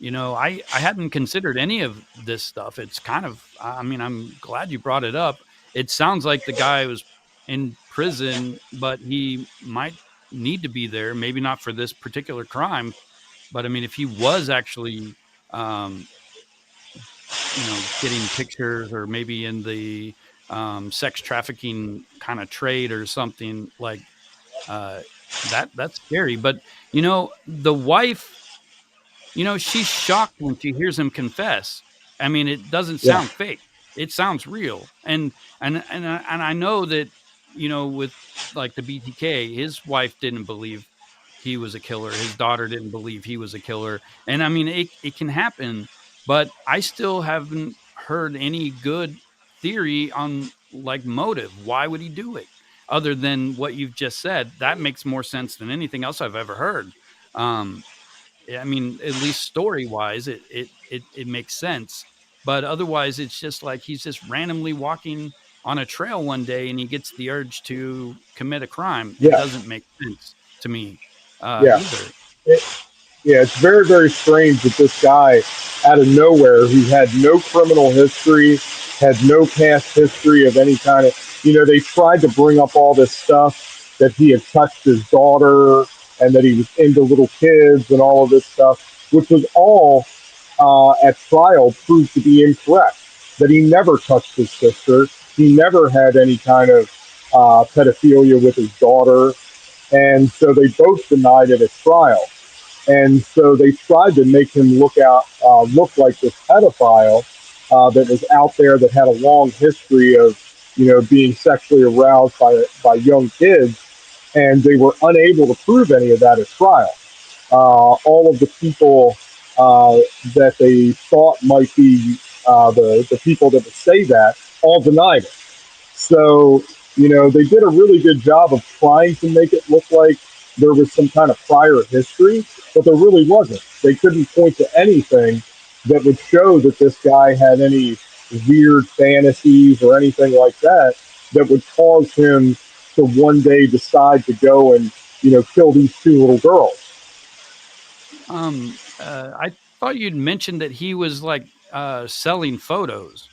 I hadn't considered any of this stuff. It's kind of, I mean, I'm glad you brought it up. It sounds like the guy was in prison, but he might need to be there, maybe not for this particular crime, but I mean, if he was actually, um, getting pictures or maybe in the sex trafficking kind of trade or something like uh, that's scary. But the wife, she's shocked when she hears him confess. I mean, it doesn't yeah, sound fake. It sounds real. And I know that, with like the BTK, his wife didn't believe he was a killer. His daughter didn't believe he was a killer. And I mean, it can happen, but I still haven't heard any good theory on like motive. Why would he do it? Other than what you've just said, that makes more sense than anything else I've ever heard. Um, I mean, at least story wise, it makes sense. But otherwise, it's just like he's just randomly walking on a trail one day and he gets the urge to commit a crime. It yeah, doesn't make sense to me yeah. either. It, Yeah, it's very, very strange that this guy out of nowhere who had no criminal history, had no past history of any kind of, they tried to bring up all this stuff that he had touched his daughter and that he was into little kids and all of this stuff, which was all at trial proved to be incorrect. That he never touched his sister, he never had any kind of pedophilia with his daughter, and so they both denied it at trial. And so they tried to make him look like this pedophile that was out there that had a long history of, being sexually aroused by young kids, and they were unable to prove any of that at trial. All of the people that they thought might be the people that would say that all denied it. So, they did a really good job of trying to make it look like there was some kind of prior history, but there really wasn't. They couldn't point to anything that would show that this guy had any weird fantasies or anything like that that would cause him to one day decide to go and, kill these two little girls. I thought you'd mentioned that he was like selling photos.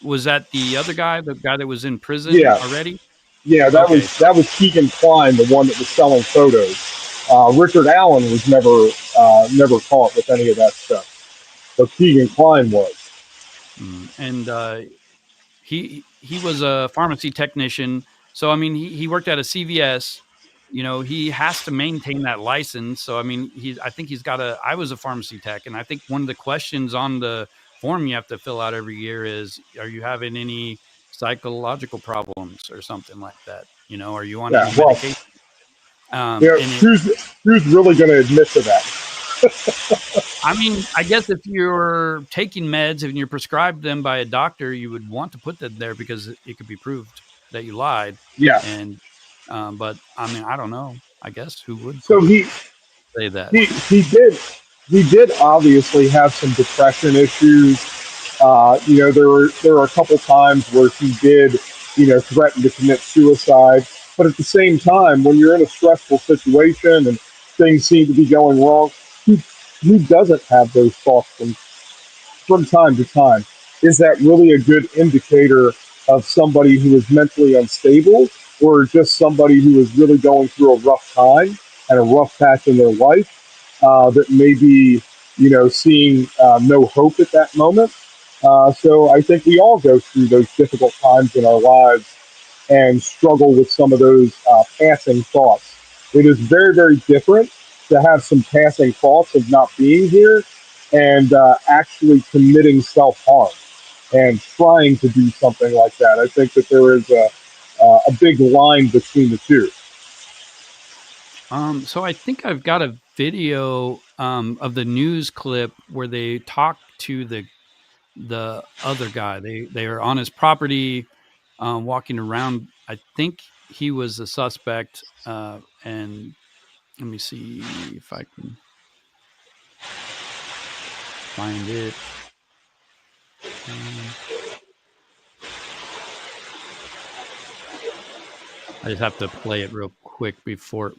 Was that the other guy, the guy that was in prison Yeah, already? yeah, that Okay. was that was Keegan Klein, the one that was selling photos. Richard Allen was never caught with any of that stuff, but Keegan Klein was. And he was a pharmacy technician. So I mean, he worked at a CVS. He has to maintain that license. So I mean, I think he's got a. I was a pharmacy tech, and I think one of the questions on the form you have to fill out every year is, are you having any psychological problems or something like that? Are you on Yeah, any well, medication? And it, who's really going to admit to that? I mean, I guess if you're taking meds and you're prescribed them by a doctor, you would want to put that there because it could be proved that you lied. Yeah. And, but I mean, I don't know. I guess who would So he say that? he did. he did obviously have some depression issues. There were a couple times where he did, threaten to commit suicide. But at the same time, when you're in a stressful situation and things seem to be going wrong, he, he doesn't have those thoughts from time to time. Is that really a good indicator of somebody who is mentally unstable, or just somebody who is really going through a rough time and a rough patch in their life, that may be, seeing no hope at that moment? So I think we all go through those difficult times in our lives and struggle with some of those passing thoughts. It is very, very different to have some passing thoughts of not being here and actually committing self harm and trying to do something like that. I think that there is a big line between the two. So I think I've got a video of the news clip where they talk to the other guy. They are on his property, walking around. I think he was the suspect. And let me see if I can find it. I just have to play it real quick before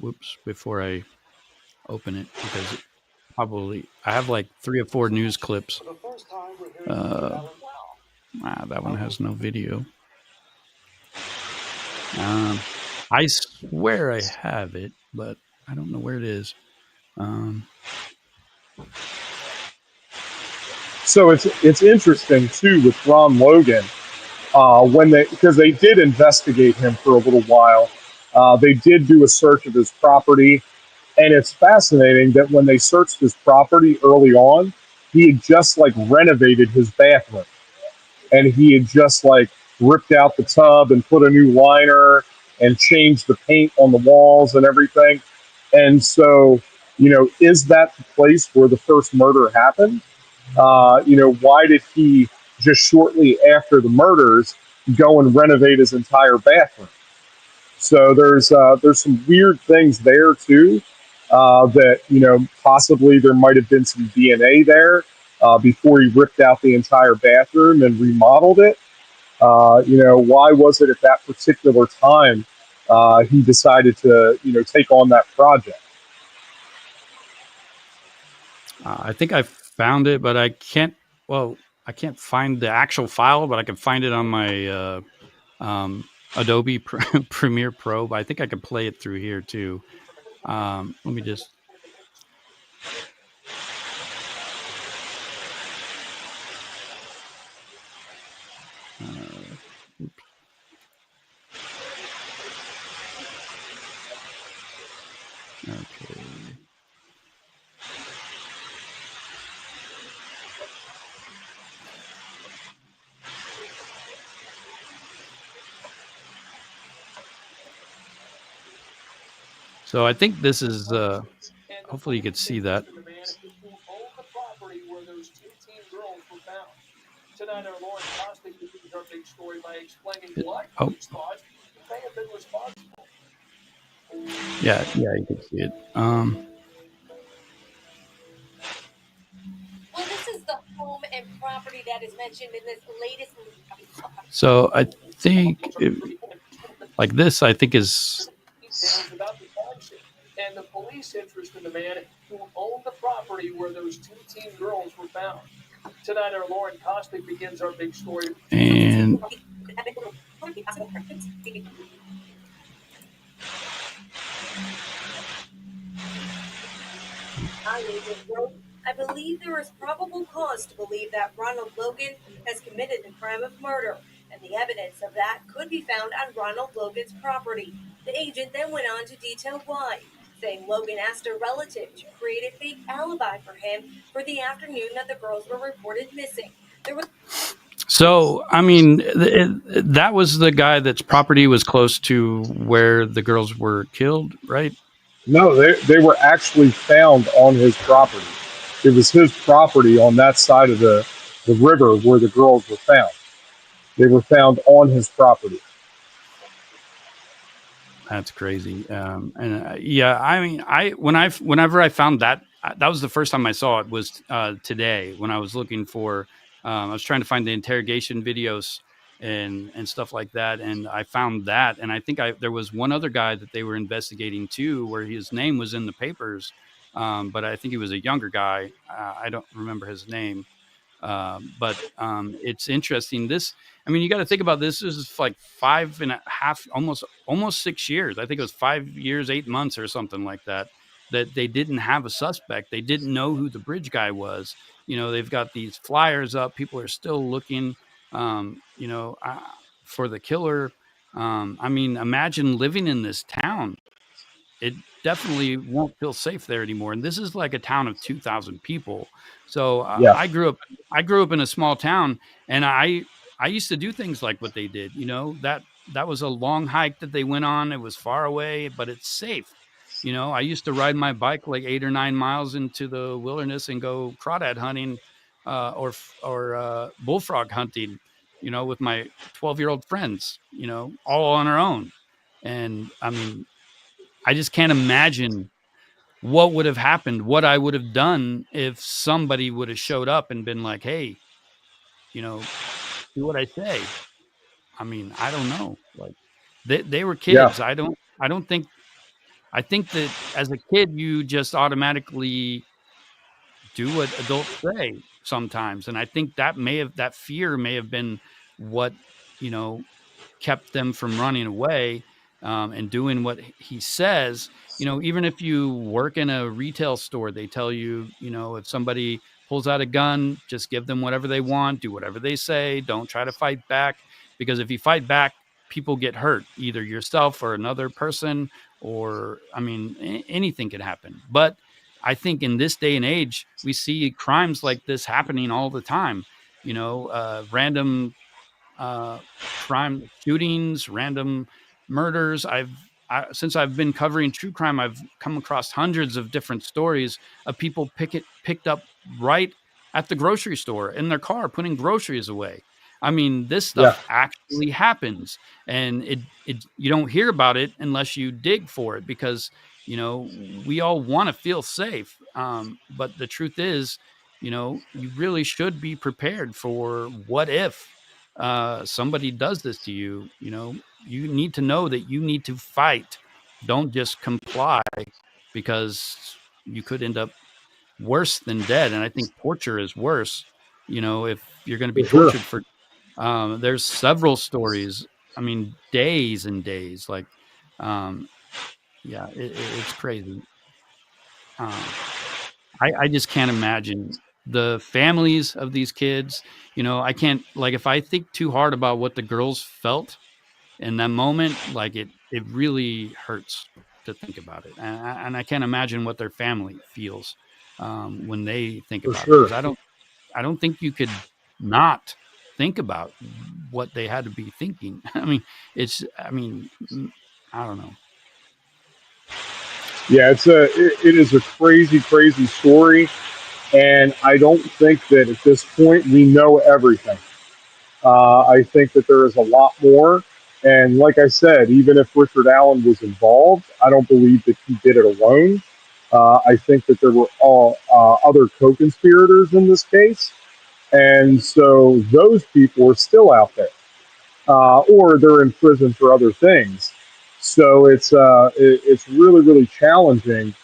I open it, because probably I have like 3 or 4 news clips. That one has no video. I swear I have it, but I don't know where it is. So it's interesting too with Ron Logan, because they did investigate him for a little while. They did do a search of his property, and it's fascinating that when they searched his property early on, he had just like renovated his bathroom, and he had just like ripped out the tub and put a new liner and changed the paint on the walls and everything. And so, is that the place where the first murder happened? Why did he just shortly after the murders go and renovate his entire bathroom? So there's some weird things there too, that possibly there might have been some DNA there before he ripped out the entire bathroom and remodeled it. Why was it at that particular time he decided to take on that project? I think I found it, but I can't. Well, I can't find the actual file, but I can find it on my Adobe Premiere Pro. But I think I can play it through here too. Let me just. Oops. Okay. So I think this is. Hopefully, you could see that. Tonight, our Lord Costa continues our big story by explaining what Oh. police thought may have been responsible. Yeah, you can see it. Well, this is the home and property that is mentioned in this latest. So I think, like this, I think is. Details about the crime scene and the police interest in the man who owned the property where those 2 teen girls were found. Tonight, our Lauren Costa begins our big story. And I believe there is probable cause to believe that Ronald Logan has committed the crime of murder, and the evidence of that could be found on Ronald Logan's property. The agent then went on to detail why, saying Logan asked a relative to create a fake alibi for him for the afternoon that the girls were reported missing. There was. So, I mean, that was the guy that's property was close to where the girls were killed, right? No, they were actually found on his property. It was his property on that side of the river where the girls were found. They were found on his property. That's crazy. And yeah, I mean, whenever I found that that was the first time I saw it was today when I was looking for. I was trying to find the interrogation videos and stuff like that, and I found that. And I think there was one other guy that they were investigating too, where his name was in the papers, but I think he was a younger guy. I don't remember his name. But it's interesting. I mean, you got to think about this. This is like 5.5, almost 6 years. I think it was 5 years, 8 months or something like that, that they didn't have a suspect. They didn't know who the bridge guy was. They've got these flyers up. People are still looking, for the killer. I mean, imagine living in this town. It definitely won't feel safe there anymore. And this is like a town of 2,000 people. So Yeah. I grew up in a small town, and I used to do things like what they did. That was a long hike that they went on. It was far away, but it's safe. I used to ride my bike like 8 or 9 miles into the wilderness and go crawdad hunting, or bullfrog hunting, with my 12-year-old friends, all on our own. And I mean, I just can't imagine what would have happened, what I would have done if somebody would have showed up and been like, "Hey, do what I say." I mean, I don't know. Like they were Yeah. kids. I don't think I think that as a kid you just automatically do what adults say sometimes. And I think that fear may have been what, you know, kept them from running away, and doing what he says. Even if you work in a retail store, they tell you, if somebody pulls out a gun, just give them whatever they want, do whatever they say, don't try to fight back, because if you fight back, people get hurt, either yourself or another person, or I mean, anything can happen. But I think in this day and age, we see crimes like this happening all the time. Random crime shootings, random murders. Since I've been covering true crime, I've come across hundreds of different stories of people picked up right at the grocery store in their car, putting groceries away. I mean, this Yeah. stuff actually happens, and it you don't hear about it unless you dig for it, because we all want to feel safe. But the truth is, you really should be prepared for what if somebody does this to you. You need to know that you need to fight. Don't just comply, because you could end up worse than dead. And I think torture is worse. If you're going to be For sure. tortured for, there's several stories. I mean, days and days. Like, yeah, it's crazy. I just can't imagine the families of these kids. I can't, like, if I think too hard about what the girls felt in that moment, like it really hurts to think about it. And I can't imagine what their family feels, when they think For about it. sure. Cause I don't think you could not think about what they had to be thinking. I mean, I don't know. Yeah. It is a crazy, crazy story. And I don't think that at this point we know everything. I think that there is a lot more. And like I said, even if Richard Allen was involved, I don't believe that he did it alone. I think that there were all other co-conspirators in this case. And so those people are still out there, or they're in prison for other things. So it's really, really challenging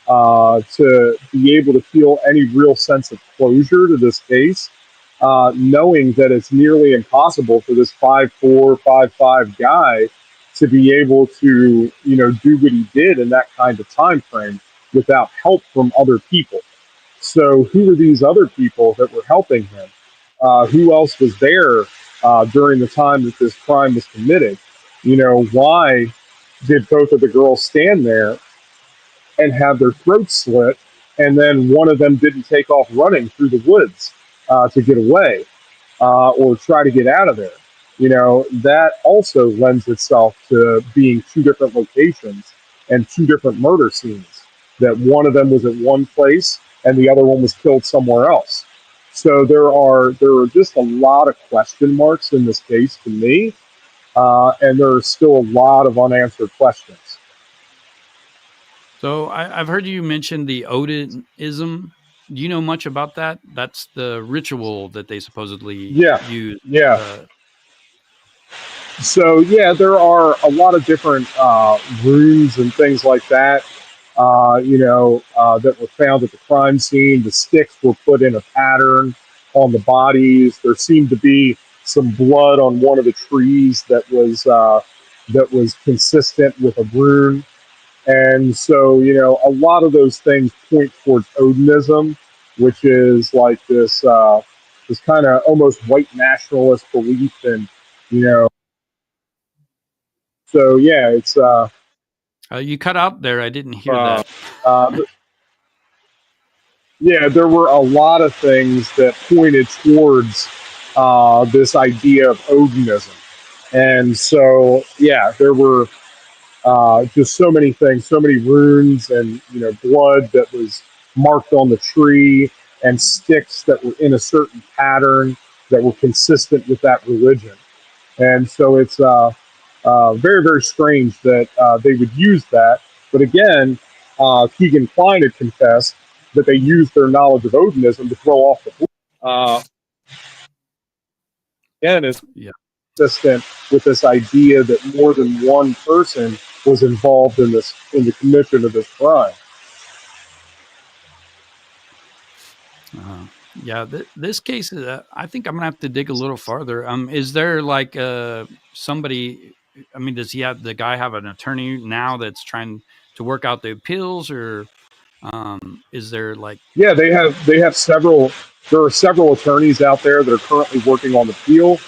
to be able to feel any real sense of closure to this case, knowing that it's nearly impossible for this 5'4", 5'5" guy to be able to, do what he did in that kind of time frame without help from other people. So who are these other people that were helping him? Who else was there during the time that this crime was committed? Why did both of the girls stand there and have their throats slit, and then one of them didn't take off running through the woods to get away, or try to get out of there? That also lends itself to being two different locations and two different murder scenes. That one of them was at one place and the other one was killed somewhere else. So there are just a lot of question marks in this case to me, and there are still a lot of unanswered questions. So I've heard you mention the Odinism. Do you know much about that? That's the ritual that they supposedly Yeah, use. yeah. Uh, So yeah, there are a lot of different runes and things like that. That were found at the crime scene. The sticks were put in a pattern on the bodies. There seemed to be some blood on one of the trees that was consistent with a rune. And so, a lot of those things point towards Odinism, which is like this kind of almost white nationalist belief in, you know. So yeah, it's you cut out there. I didn't hear uh, that. uh, yeah, there were a lot of things that pointed towards this idea of Odinism, and so yeah, there were just so many things, so many runes, and blood that was marked on the tree, and sticks that were in a certain pattern that were consistent with that religion. And so it's very, very strange that they would use that. But again, Keegan Klein had confessed that they used their knowledge of Odinism to throw off the police. Again, it's Yeah. consistent with this idea that more than one person was involved in the commission of this crime. Yeah, this case is. I think I'm gonna have to dig a little farther. Is there like somebody? I mean, does the guy have an attorney now that's trying to work out the appeals, or is there like? Yeah, they have several. There are several attorneys out there that are currently working on the appeal.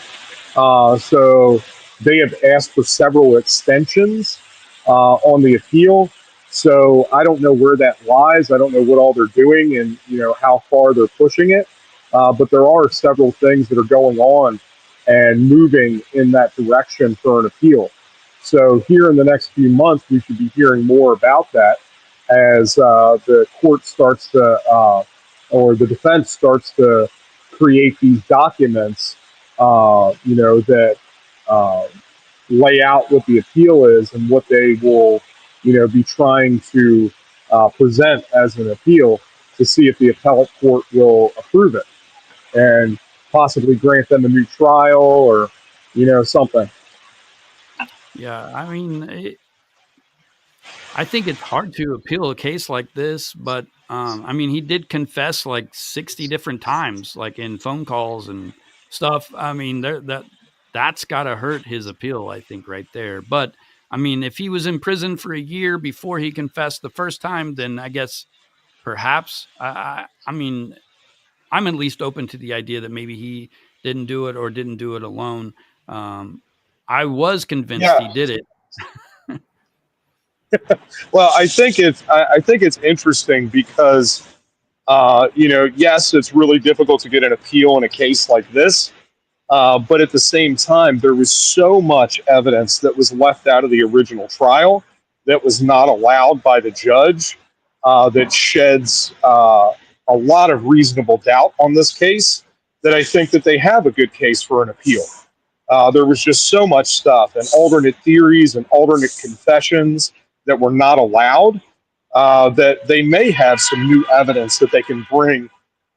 So they have asked for several extensions on the appeal. So I don't know where that lies. I don't know what all they're doing and how far they're pushing it. But there are several things that are going on and moving in that direction for an appeal. So here in the next few months, we should be hearing more about that as the court starts to, or the defense starts to create these documents that uh, lay out what the appeal is and what they will, be trying to present as an appeal to see if the appellate court will approve it and possibly grant them a new trial or, something. Yeah, I mean, I think it's hard to appeal a case like this, but I mean, he did confess like 60 different times, like in phone calls and stuff. I mean, that's got to hurt his appeal, I think, right there. But I mean, if he was in prison for a year before he confessed the first time, then I guess perhaps. I mean, I'm at least open to the idea that maybe he didn't do it or didn't do it alone. Um, I was convinced he Yeah. did it. Well, I think it's interesting because yes, it's really difficult to get an appeal in a case like this. But at the same time, there was so much evidence that was left out of the original trial that was not allowed by the judge that sheds a lot of reasonable doubt on this case that I think that they have a good case for an appeal. There was just so much stuff and alternate theories and alternate confessions that were not allowed that they may have some new evidence that they can bring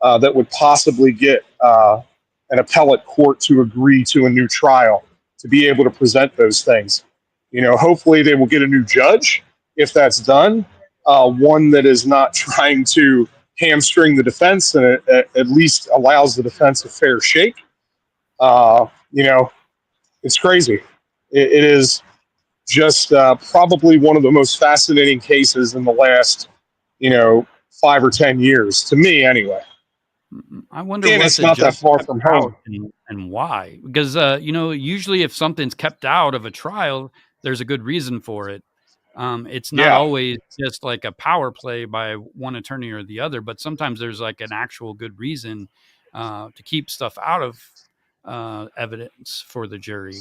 that would possibly get an appellate court to agree to a new trial to be able to present those things. Hopefully they will get a new judge if that's done, one that is not trying to hamstring the defense and it at least allows the defense a fair shake. It's crazy. It is just probably one of the most fascinating cases in the last, 5 or 10 years, to me anyway. I wonder And what it's the not that judge far kept from out home. and why. Because usually if something's kept out of a trial, there's a good reason for it. It's not Yeah. always just like a power play by one attorney or the other, but sometimes there's like an actual good reason to keep stuff out of evidence for the jury.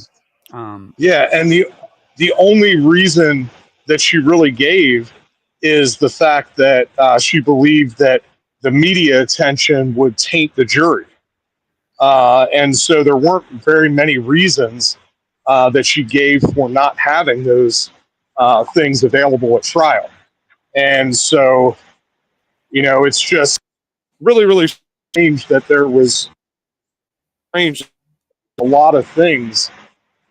Yeah, and the only reason that she really gave is the fact that she believed that the media attention would taint the jury. And so there weren't very many reasons that she gave for not having those things available at trial. And so, it's just really, really strange that there was a lot of things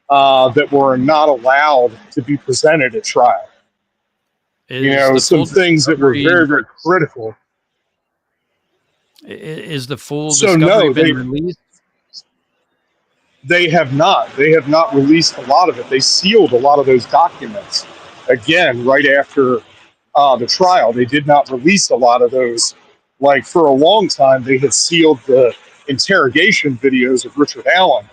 that were not allowed to be presented at trial. Some things that were very, very critical. Is the full So discovery no, been released? They have not. They have not released a lot of it. They sealed a lot of those documents. Again, right after the trial, they did not release a lot of those. Like for a long time, they had sealed the interrogation videos of Richard Allen,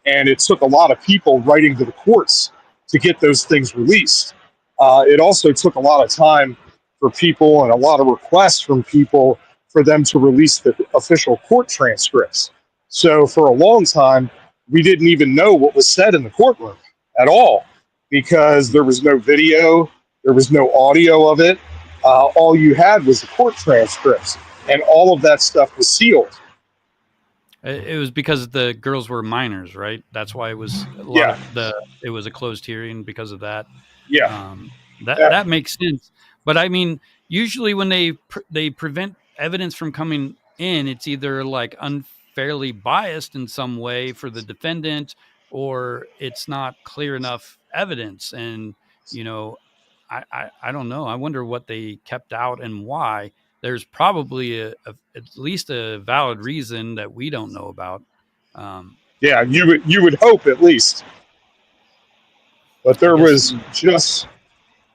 and it took a lot of people writing to the courts to get those things released. It also took a lot of time for people and a lot of requests from people for them to release the official court transcripts. So for a long time, we didn't even know what was said in the courtroom at all because there was no video, there was no audio of it. All you had was the court transcripts, and all of that stuff was sealed. It was because the girls were minors, right? That's why it was it was a closed hearing because of that. Yeah. That makes sense. But I mean, usually when they prevent evidence from coming in, it's either like unfairly biased in some way for the defendant, or it's not clear enough evidence. And I don't know. I wonder what they kept out and why. There's probably at least a valid reason that we don't know about. Yeah, you would hope at least. But there was just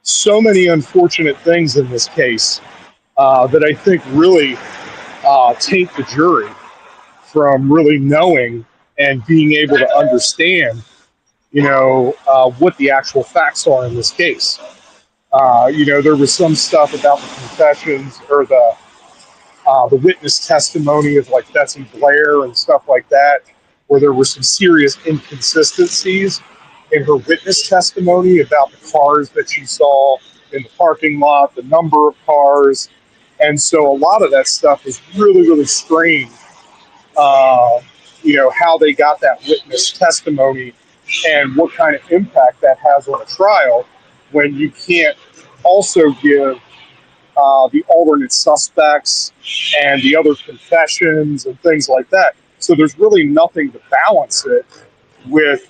so many unfortunate things in this case that I think really taint the jury from really knowing and being able to understand, what the actual facts are in this case. There was some stuff about the confessions or the witness testimony of like Betsy Blair and stuff like that, where there were some serious inconsistencies in her witness testimony about the cars that she saw in the parking lot, the number of cars. And so a lot of that stuff is really, really strange. How they got that witness testimony and what kind of impact that has on a trial when you can't also give the alternate suspects and the other confessions and things like that. So there's really nothing to balance it with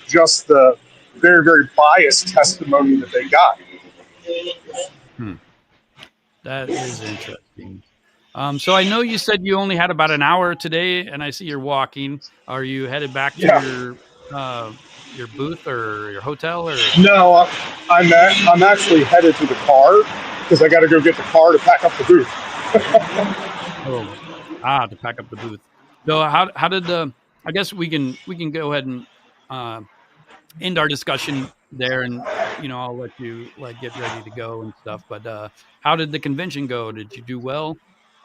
just the very, very biased testimony that they got. That is interesting. So I know you said you only had about an hour today, and I see you're walking. Are you headed back to your booth or your hotel? Or no, I'm actually headed to the car because I got to go get the car to pack up the booth. To pack up the booth. So how did I guess we can go ahead and end our discussion there, and I'll let you get ready to go and stuff. But how did the convention go? Did you do well?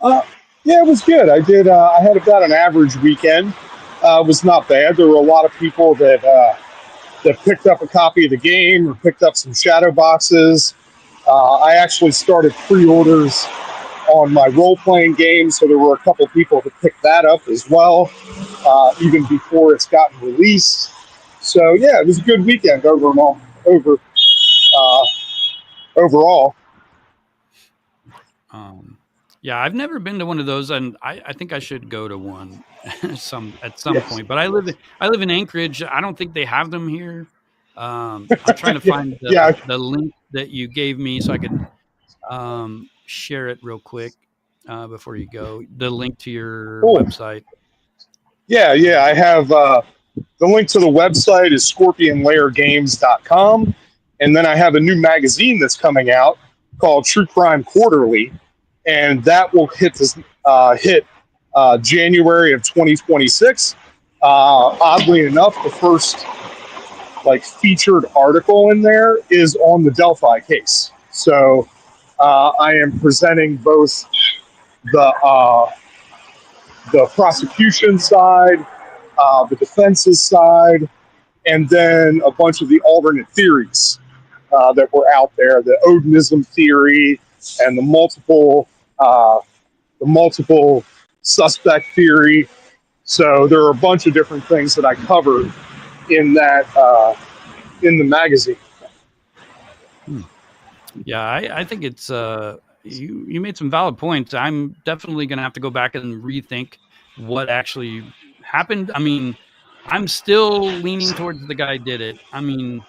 Yeah, it was good. I did. I had about an average weekend. It was not bad. There were a lot of people that picked up a copy of the game or picked up some shadow boxes. I actually started pre-orders on my role-playing game, so there were a couple people that picked that up as well, even before it's gotten released. So yeah, it was a good weekend overall. Yeah, I've never been to one of those, and I think I should go to one at some point. But I live in Anchorage. I don't think they have them here. I'm trying to find the link that you gave me so I could share it real quick before you go. The link to your website. Yeah, I have the link to the website is scorpionlairgames.com, and then I have a new magazine that's coming out called True Crime Quarterly, and that will hit January of 2026. Oddly enough, the first featured article in there is on the Delphi case. So I am presenting both the prosecution side, the defense's side, and then a bunch of the alternate theories that were out there, the Odinism theory and the multiple suspect theory. So there are a bunch of different things that I covered in that in the magazine. Yeah, I think it's you made some valid points. I'm definitely gonna have to go back and rethink what actually happened. I mean, I'm still leaning towards the guy did it. I mean,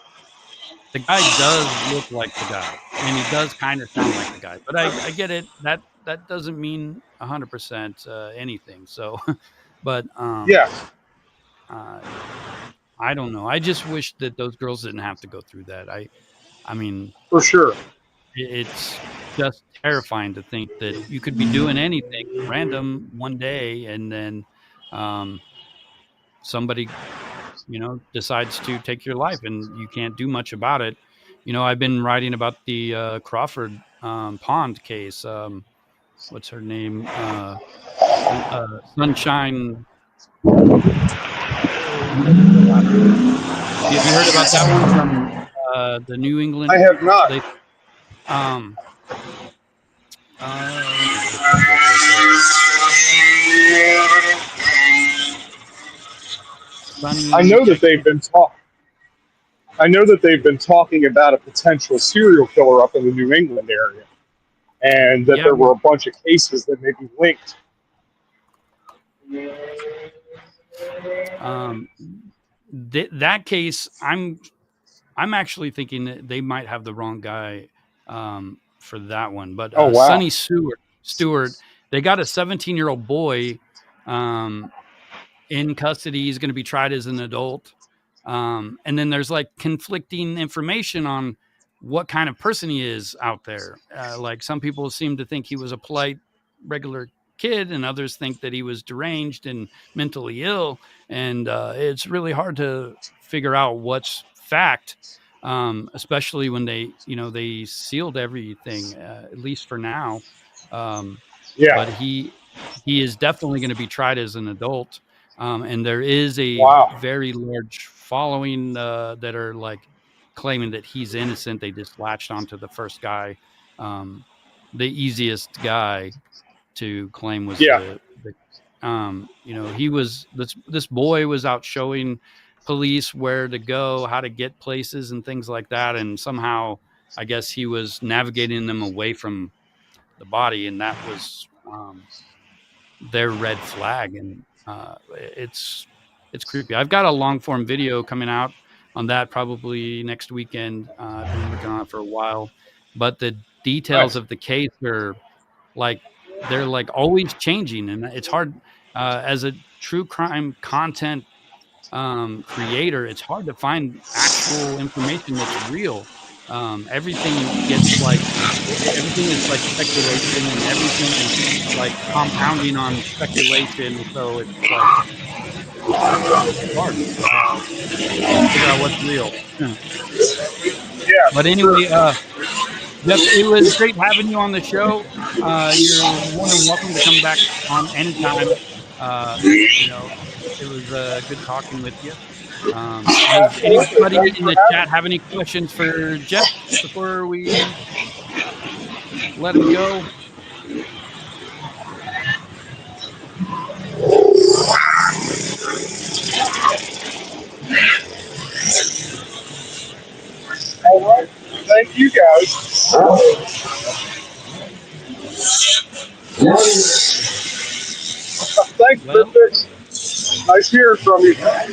the guy does look like the guy, and he does kind of sound like the guy. But I get it. That doesn't mean 100% anything. So, but Yeah, uh, I don't know. I just wish that those girls didn't have to go through that. I mean, for sure. it's just terrifying to think that you could be doing anything random one day and then um, somebody, decides to take your life and you can't do much about it. I've been writing about the Crawford Pond case. What's her name? Sunshine. What's the last name? Have you heard about that one from the New I England? have not. They um let me get this real quick. I Sunny, know that they've been talking. I know that they've been talking about a potential serial killer up in the New England area, and that yeah, there were a bunch of cases that may be linked. um, that case, I'm actually thinking that they might have the wrong guy for that one. But Oh wow! Sonny Stewart, they got a 17-year-old boy um, in custody. He's going to be tried as an adult. And then there's like conflicting information on what kind of person he is out there. Like some people seem to think he was a polite, regular kid, and others think that he was deranged and mentally ill. And it's really hard to figure out what's fact, especially when they sealed everything, at least for now. Um, Yeah, but he is definitely going to be tried as an adult. And there is a wow. very large following that are like claiming that he's innocent. They just latched onto the first guy, um, the easiest guy to claim was Yeah, he was this boy was out showing police where to go, how to get places, and things like that. And somehow, I guess he was navigating them away from the body, and that was their red flag. And it's creepy. I've got a long form video coming out on that probably next weekend. I've been working on it for a while, but the details nice. of the case are like they're like always changing, and it's hard as a true crime content creator. It's hard to find actual information that's real. Everything gets like everything is like speculation, and everything is like compounding on speculation. So it's like it's hard to figure out what's real. Yeah, But for sure. anyway, Jeff, it was great having you on the show. You're more than welcome to come back on anytime. Uh, you know, it was good talking with you. Does Absolutely. anybody Thanks in for the having chat me. have any questions for Jeff before we let him go? All right. Thank you guys. Thanks, Well, Mystics. Nice hearing from you. all right.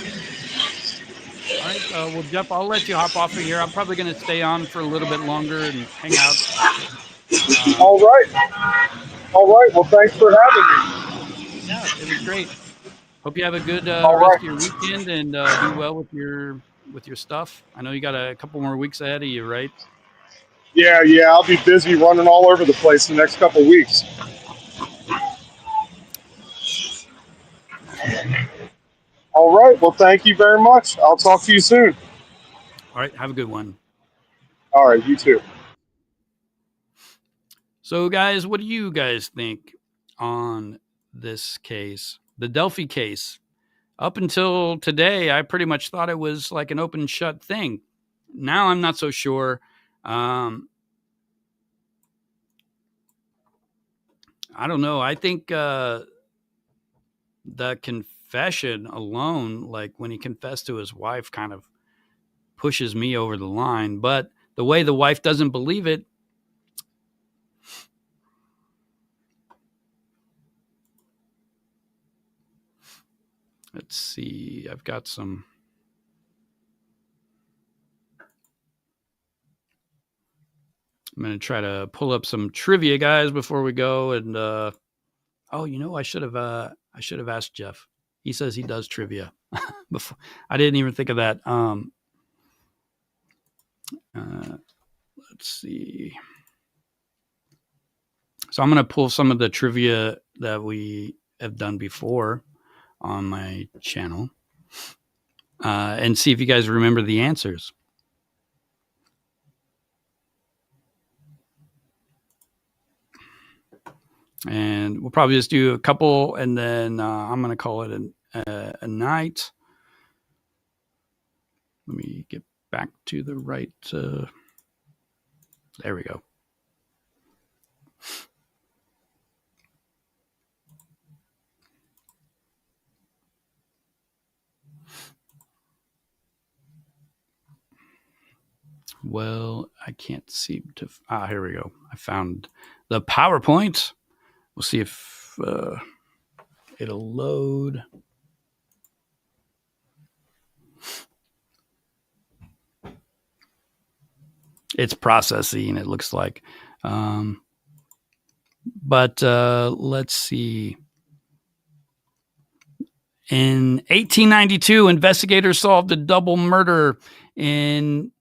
Well, Jeff, I'll let you hop off of here. I'm probably going to stay on for a little bit longer and hang out. All right. All right. Well, thanks for having me. Yeah, it was great. Hope you have a good All rest right. of your weekend and do well with your stuff. I know you got a couple more weeks ahead of you, right? Yeah. I'll be busy running all over the place the next couple weeks. All right. Well, thank you very much. I'll talk to you soon. All right, have a good one. All right. You too. So, guys, what do you guys think on this case, the Delphi case? Up until today, I pretty much thought it was like an open shut thing. Now I'm not so sure. Um, I don't know. I think the confession alone, like when he confessed to his wife, kind of pushes me over the line. But the way the wife doesn't believe it, Let's see. I've got some. I'm going to try to pull up some trivia, guys, before we go. And I should have asked Jeff. He says he does trivia. Before I didn't even think of that. Let's see. So I'm going to pull some of the trivia that we have done before on my channel and see if you guys remember the answers. And we'll probably just do a couple, and then I'm going to call it a night. Let me get back to the right. There we go. Well, I can't seem to. Here we go. I found the PowerPoint. We'll see if it'll load. It's processing, it looks like. But let's see. In 1892, investigators solved a double murder in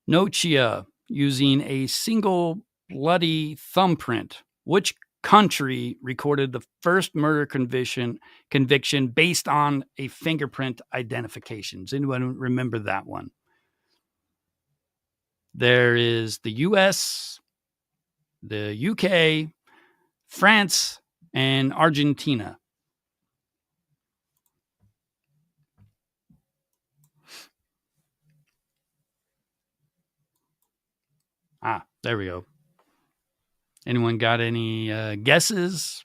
Nochia using a single bloody thumbprint. Which country recorded the first murder conviction based on a fingerprint identification? Does anyone remember that one? There is the US, the UK, France, and Argentina. There we go. Anyone got any guesses?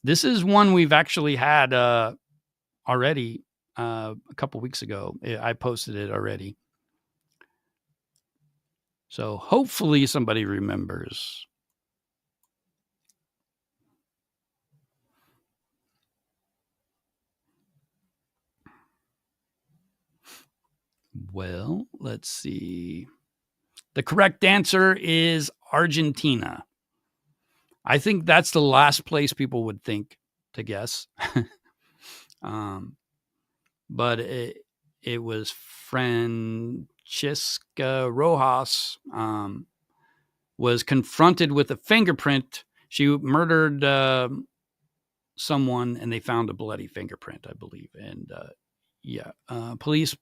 This is one we've actually had already a couple weeks ago. I posted it already. So hopefully somebody remembers. Well, let's see. The correct answer is Argentina. I think that's the last place people would think to guess. But it was Francesca Rojas was confronted with a fingerprint. She murdered someone, and they found a bloody fingerprint, I believe. And police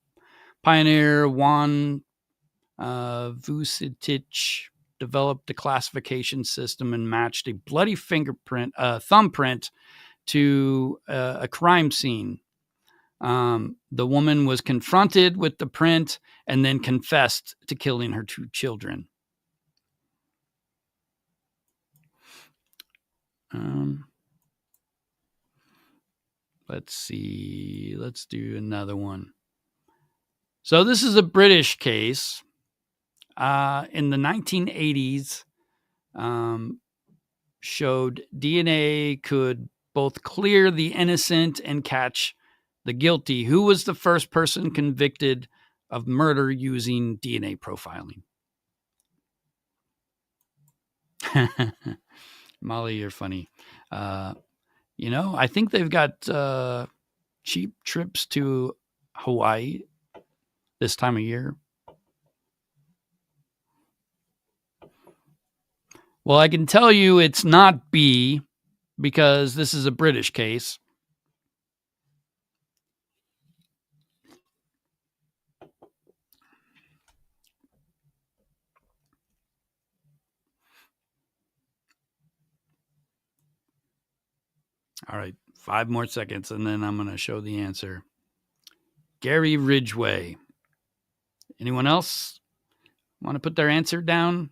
pioneer Juan Vucetich developed a classification system and matched a bloody thumbprint to a crime scene. The woman was confronted with the print and then confessed to killing her 2 children. Let's see. Let's do another one. So this is a British case. In the 1980s, showed DNA could both clear the innocent and catch the guilty. Who was the first person convicted of murder using DNA profiling? Molly, you're funny. I think they've got cheap trips to Hawaii this time of year. Well, I can tell you it's not B because this is a British case. All right, 5 more seconds, and then I'm going to show the answer. Gary Ridgway. Anyone else want to put their answer down?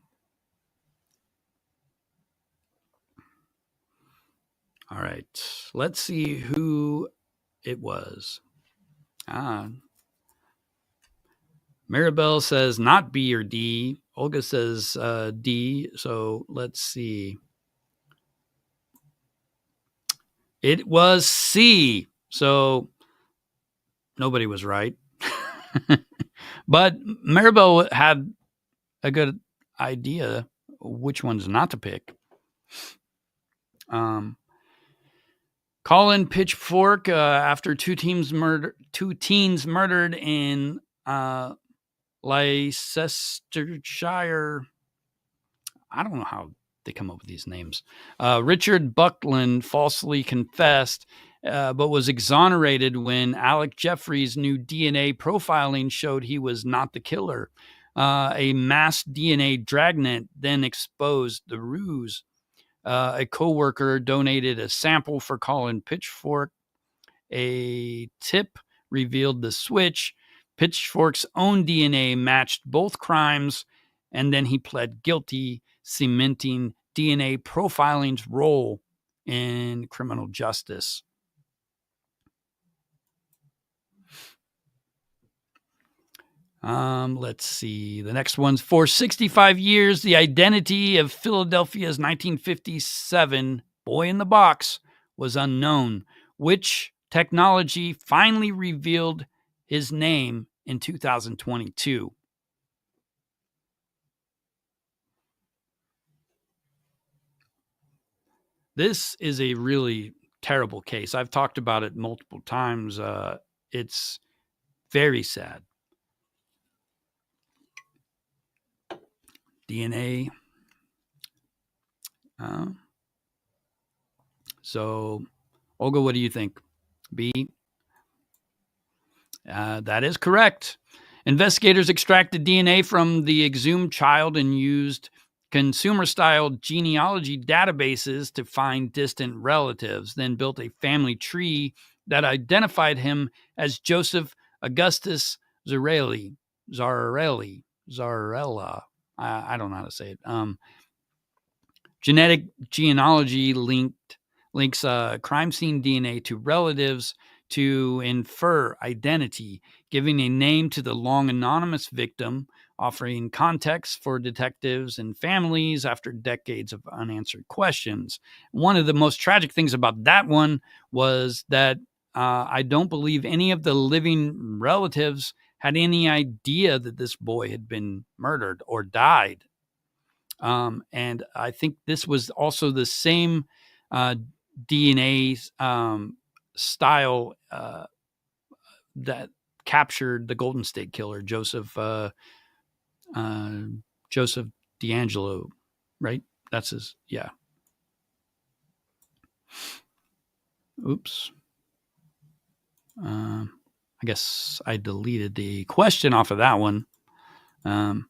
All right, let's see who it was. Maribel says not B or D. Olga says D. So let's see. It was C. So nobody was right. But Maribel had a good idea which ones not to pick. Colin Pitchfork, after two teens murdered in Leicestershire. I don't know how they come up with these names. Richard Buckland falsely confessed, but was exonerated when Alec Jeffrey's new DNA profiling showed he was not the killer. A mass DNA dragnet then exposed the ruse. A coworker donated a sample for Colin Pitchfork. A tip revealed the switch. Pitchfork's own DNA matched both crimes, and then he pled guilty, cementing DNA profiling's role in criminal justice. Let's see. The next one's for 65 years, the identity of Philadelphia's 1957 boy in the box was unknown. Which technology finally revealed his name in 2022? This is a really terrible case. I've talked about it multiple times. It's very sad. DNA. So, Olga, what do you think? B? That is correct. Investigators extracted DNA from the exhumed child and used consumer-style genealogy databases to find distant relatives, then built a family tree that identified him as Joseph Augustus Zarella. I don't know how to say it. Genetic genealogy links crime scene DNA to relatives to infer identity, giving a name to the long anonymous victim, offering context for detectives and families after decades of unanswered questions. One of the most tragic things about that one was that I don't believe any of the living relatives had any idea that this boy had been murdered or died. And I think this was also the same DNA style that captured the Golden State Killer, Joseph D'Angelo, right? That's his, yeah. Oops. I guess I deleted the question off of that one. You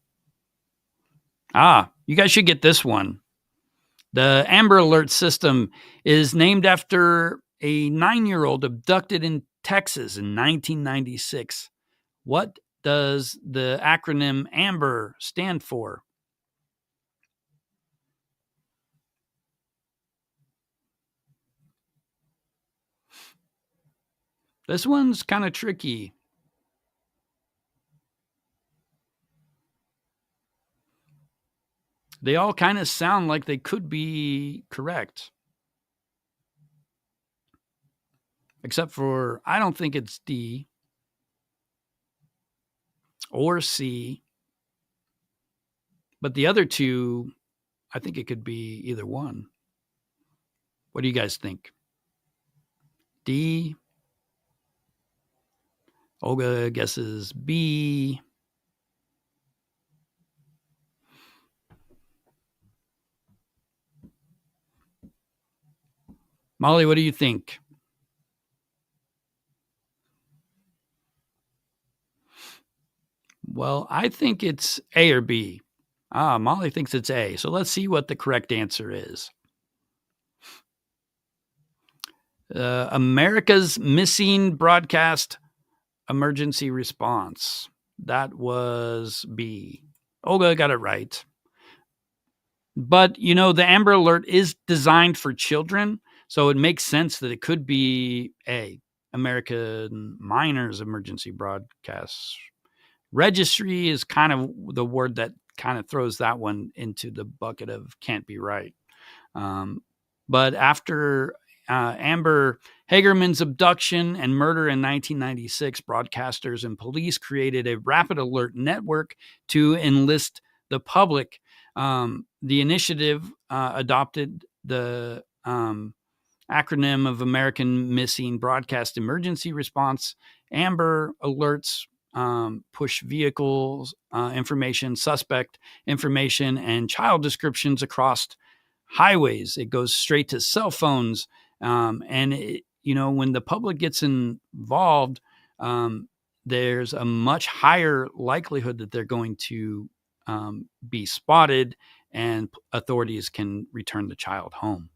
guys should get this one. The Amber Alert system is named after a 9-year-old abducted in Texas in 1996. What does the acronym AMBER stand for? This one's kind of tricky. They all kind of sound like they could be correct. Except for, I don't think it's D or C. But the other two, I think it could be either one. What do you guys think? D. Olga guesses B. Molly, what do you think? Well, I think it's A or B. Molly thinks it's A. So let's see what the correct answer is. America's Missing Broadcast Emergency Response. That was B. Olga got it right. But, you know, the Amber Alert is designed for children, so it makes sense that it could be A, American Minors Emergency Broadcast Registry is kind of the word that kind of throws that one into the bucket of can't be right. But after Amber Hagerman's abduction and murder in 1996, broadcasters and police created a rapid alert network to enlist the public. The initiative adopted the acronym of American Missing Broadcast Emergency Response. Amber alerts push vehicles information, suspect information, and child descriptions across highways. It goes straight to cell phones. And, when the public gets involved, there's a much higher likelihood that they're going to be spotted and authorities can return the child home.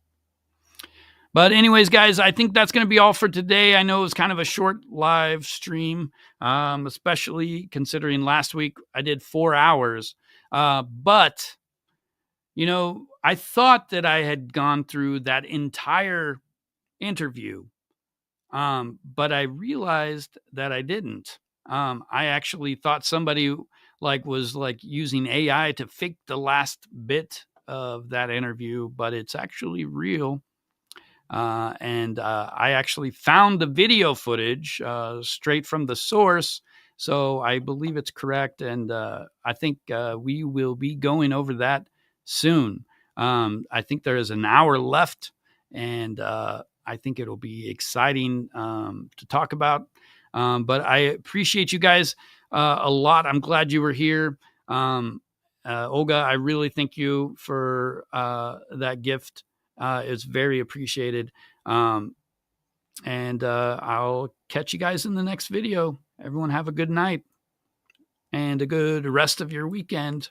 But anyways, guys, I think that's going to be all for today. I know it was kind of a short live stream, especially considering last week I did 4 hours. But, I thought that I had gone through that entire interview, but I realized that I didn't. I actually thought somebody was using AI to fake the last bit of that interview, but it's actually real. And I actually found the video footage straight from the source, so I believe it's correct. And I think we will be going over that soon. I think there is an hour left, and I think it'll be exciting to talk about. But I appreciate you guys a lot. I'm glad you were here. Olga, I really thank you for that gift. It's very appreciated. And I'll catch you guys in the next video. Everyone have a good night and a good rest of your weekend.